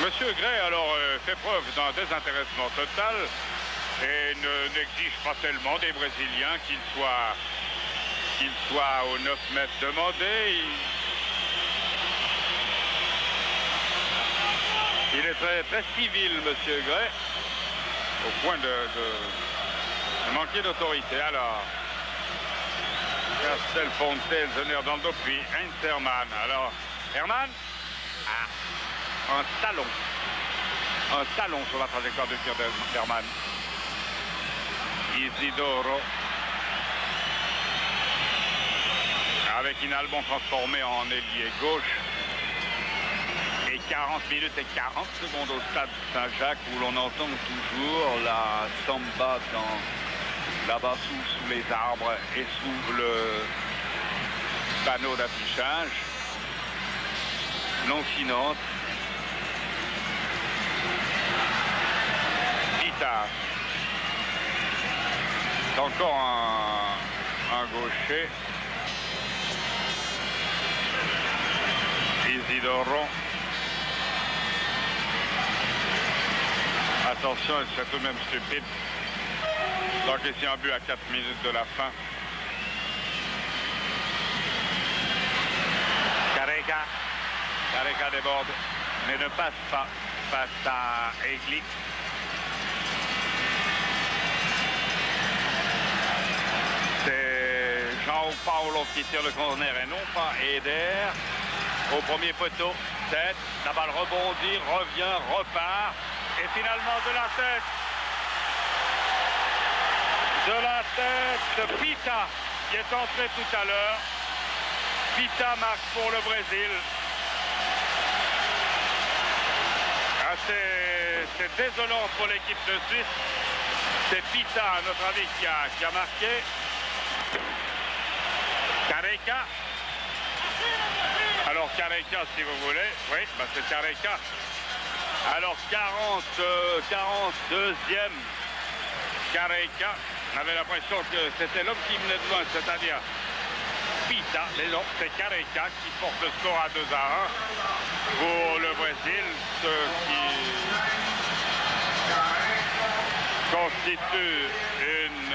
Monsieur Gray alors fait preuve d'un désintéressement total et n'exige pas tellement des Brésiliens qu'ils soient aux 9 mètres demandés. Il est très, très civil, monsieur Gray, au point de manquer d'autorité. Alors, Castelfonte, Elsener dans le dos, puis Heinzermann. Alors, Hermann, un talon sur la trajectoire de tir d'Hermann. Isidoro, avec Inalbon transformé en ailier gauche. Et 40 minutes et 40 secondes au stade Saint-Jacques, où l'on entend toujours la samba là-bas sous les arbres et sous le panneau d'affichage lancinante. Pita. C'est encore un gaucher. Isidoro. Attention, c'est tout de même stupide. Donc ici un but à 4 minutes de la fin. Careca déborde, mais ne passe pas face à Egli. C'est Jean-Paulo qui tire le corner et non pas Eder. Au premier poteau, tête, la balle rebondit, revient, repart. Et finalement de la tête, Pita, qui est entré tout à l'heure. Pita marque pour le Brésil. C'est désolant pour l'équipe de Suisse. C'est Pita, à notre avis, qui a marqué. Careca. Alors Careca, si vous voulez. Oui, c'est Careca. Alors 42e Careca. On avait l'impression que c'était l'homme qui venait de loin, c'est-à-dire Pita. Mais non, c'est Careca qui porte le score à 2-1 pour le Brésil, ce qui constitue une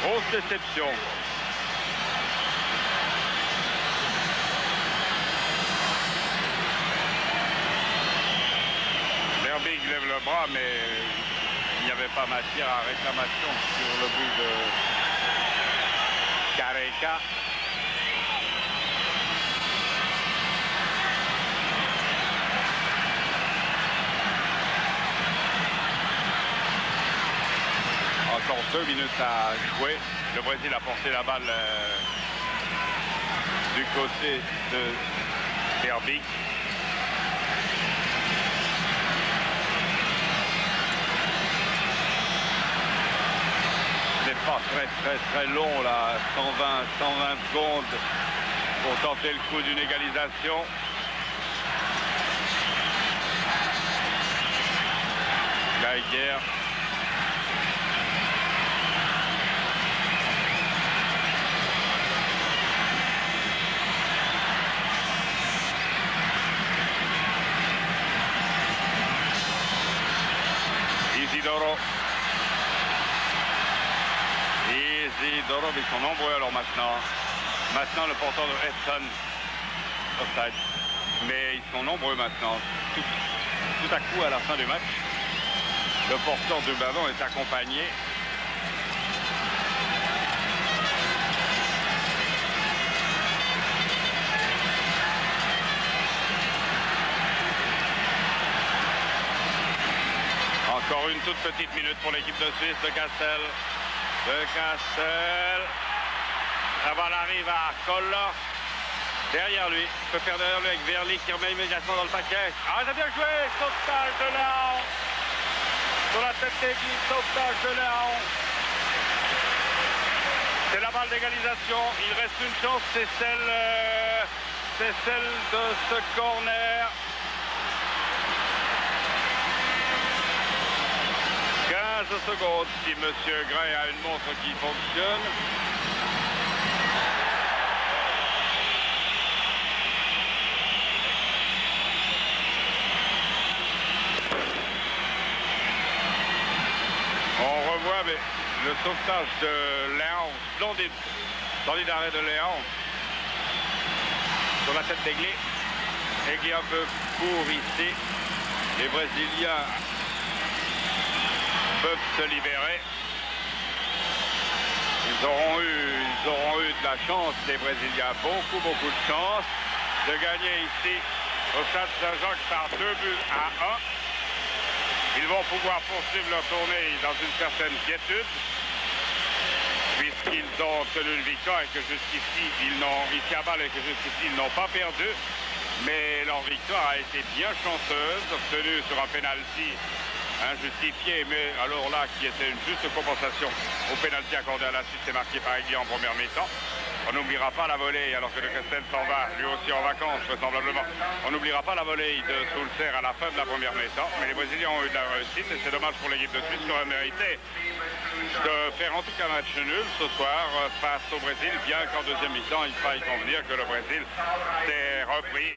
grosse déception. Berbig lève le bras, mais il n'y avait pas matière à réclamation sur le but de Careca. Encore 2 minutes à jouer. Le Brésil a porté la balle du côté de Berbig. Pas très long là, 120 secondes pour tenter le coup d'une égalisation. Geiger. Isidoro. Isidoro, mais ils sont nombreux alors maintenant. Maintenant le porteur de Heston. Offside. Mais ils sont nombreux maintenant. Tout à coup à la fin du match, le porteur du ballon est accompagné. Encore une toute petite minute pour l'équipe de Suisse de Castel. La balle arrive à Koller. Derrière lui. Il peut faire derrière lui avec Verly qui remet immédiatement dans le paquet. Ah, ça a bien joué. Sauvetage de Léon. Sur la tête d'équipe, sauvetage de Léon. C'est la balle d'égalisation. Il reste une chance, c'est celle de ce corner. 15 secondes si M. Gray a une montre qui fonctionne. On revoit le sauvetage de Léon, splendide arrêt de Léon sur la tête d'Aiglé. Aiglé un peu court ici. Les Brésiliens peuvent se libérer. Ils auront eu de la chance, les Brésiliens, beaucoup de chance de gagner ici au Stade Saint-Jacques par 2 buts à 1. Ils vont pouvoir poursuivre leur tournée dans une certaine quiétude, puisqu'ils ont obtenu une victoire et que jusqu'ici, ici à Bâle, et que jusqu'ici, ils n'ont pas perdu. Mais leur victoire a été bien chanceuse, obtenue sur un pénalty injustifié, mais alors là, qui était une juste compensation au pénalty accordé à la Suisse et marqué par Aiguier en première mi-temps. On n'oubliera pas la volée, alors que de Castel s'en va, lui aussi en vacances, vraisemblablement. On n'oubliera pas la volée de Sulzer à la fin de la première mi-temps. Mais les Brésiliens ont eu de la réussite et c'est dommage pour l'équipe de Suisse qui aurait mérité de faire en tout cas un match nul ce soir face au Brésil, bien qu'en deuxième mi-temps, il faille convenir que le Brésil s'est repris.